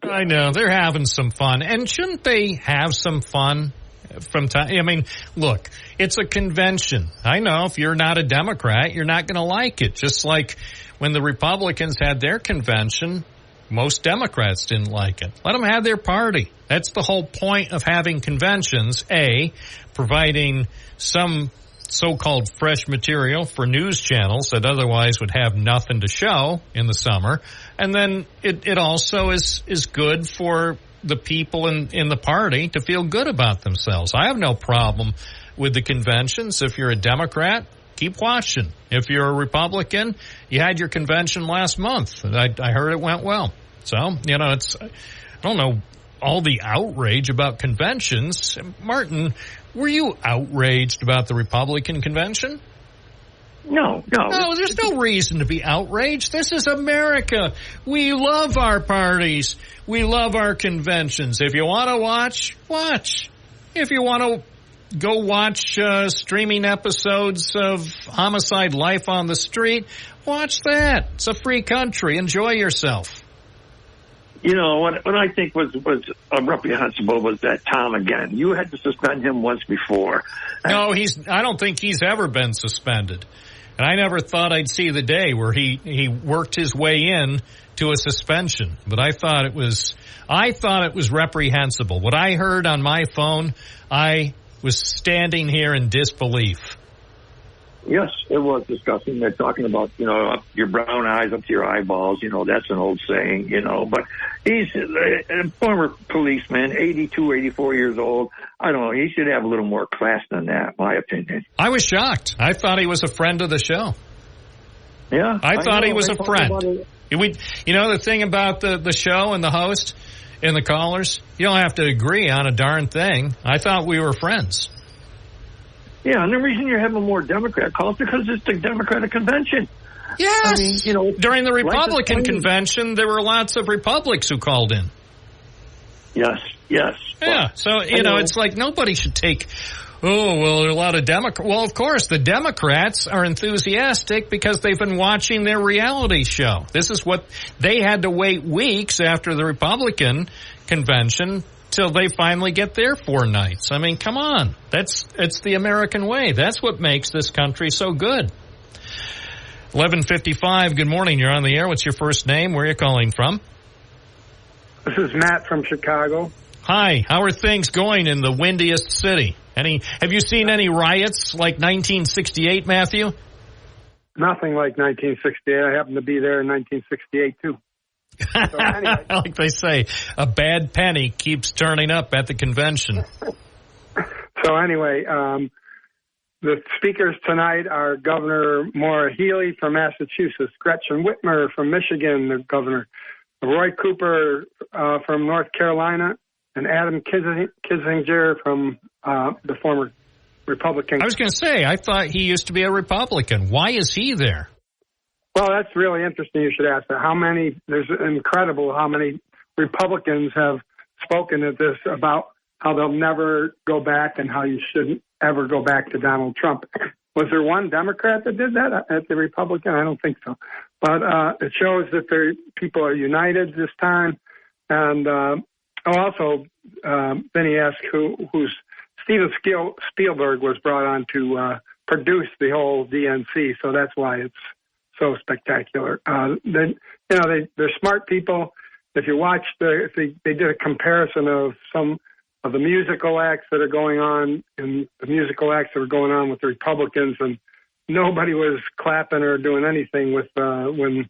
I know. They're having some fun. And shouldn't they have some fun from time. I mean, look, it's a convention. I know if you're not a Democrat, you're not going to like it. Just like when the Republicans had their convention, most Democrats didn't like it. Let them have their party. That's the whole point of having conventions. A, providing some so-called fresh material for news channels that otherwise would have nothing to show in the summer. And then it also is good for the people in the party to feel good about themselves. I have no problem with the conventions. If you're a Democrat, keep watching. If you're a Republican, you had your convention last month. I heard it went well. So, I don't know, all the outrage about conventions. Martin, were you outraged about the Republican convention? No. No, there's no reason to be outraged. This is America. We love our parties. We love our conventions. If you want to watch. If you want to go watch streaming episodes of Homicide: Life on the Street, watch that. It's a free country. Enjoy yourself. What I think was reprehensible was that Tom again. You had to suspend him once before. No, I don't think he's ever been suspended. And I never thought I'd see the day where he worked his way in to a suspension. But I thought it was reprehensible. What I heard on my phone, I was standing here in disbelief. Yes, it was disgusting. They're talking about, up your brown eyes up to your eyeballs. That's an old saying, But he's a former policeman, 82, 84 years old. I don't know. He should have a little more class than that, my opinion. I was shocked. I thought he was a friend of the show. Yeah. I thought he was a friend. The thing about the show and the host and the callers, you don't have to agree on a darn thing. I thought we were friends. Yeah, and the reason you're having more Democrat calls because it's the Democratic convention. Yes. During the Republican convention, there were lots of Republicans who called in. Yes. Yeah, so, it's like nobody should take, there are a lot of Democrats. Well, of course, the Democrats are enthusiastic because they've been watching their reality show. This is what they had to wait weeks after the Republican convention till they finally get their 4 nights. I mean, come on. It's the American way. That's what makes this country so good. 11:55. Good morning. You're on the air. What's your first name? Where are you calling from? This is Matt from Chicago. Hi. How are things going in the windiest city? Have you seen any riots like 1968, Matthew? Nothing like 1968. I happened to be there in 1968 too. So anyway. Like they say, a bad penny keeps turning up at the convention. So anyway, the speakers tonight are Governor Maura Healey from Massachusetts, Gretchen Whitmer from Michigan, the governor, Roy Cooper from North Carolina, and Adam Kinzinger from the former Republican. I was going to say, I thought he used to be a Republican. Why is he there? Well, that's really interesting. You should ask that. There's incredible how many Republicans have spoken at this about how they'll never go back and how you shouldn't ever go back to Donald Trump. Was there one Democrat that did that at the Republican? I don't think so. But it shows that people are united this time. And also, Benny asked who's Steven Spielberg was brought on to produce the whole DNC, so that's why it's so spectacular. They're smart people. If you watch they did a comparison of some of the musical acts that are going on and the musical acts that were going on with the Republicans, and nobody was clapping or doing anything with when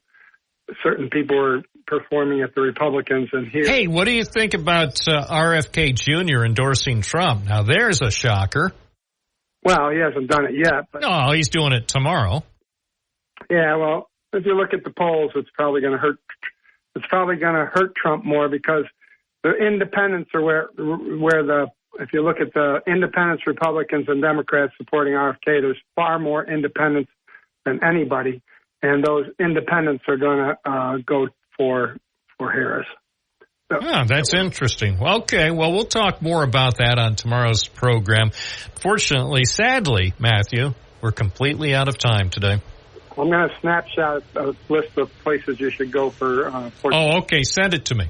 certain people were performing at the Republicans. And here, hey, what do you think about RFK Jr. endorsing Trump? Now, there's a shocker. Well, he hasn't done it yet. But no, he's doing it tomorrow. Yeah, well, if you look at the polls, it's probably going to hurt. It's probably going to hurt Trump more because the independents are if you look at the independents, Republicans, and Democrats supporting RFK, there's far more independents than anybody, and those independents are going to go for Harris. So, that's interesting. Okay, well, we'll talk more about that on tomorrow's program. Fortunately, sadly, Matthew, we're completely out of time today. I'm going to snapshot a list of places you should go for. Oh, okay. Send it to me.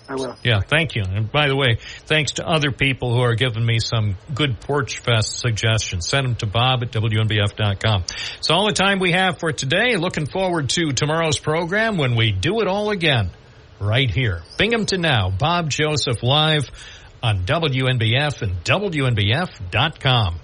I will. Yeah, thank you. And by the way, thanks to other people who are giving me some good Porch Fest suggestions. Send them to Bob at WNBF.com. It's all the time we have for today. Looking forward to tomorrow's program when we do it all again right here. Binghamton Now, Bob Joseph live on WNBF and WNBF.com.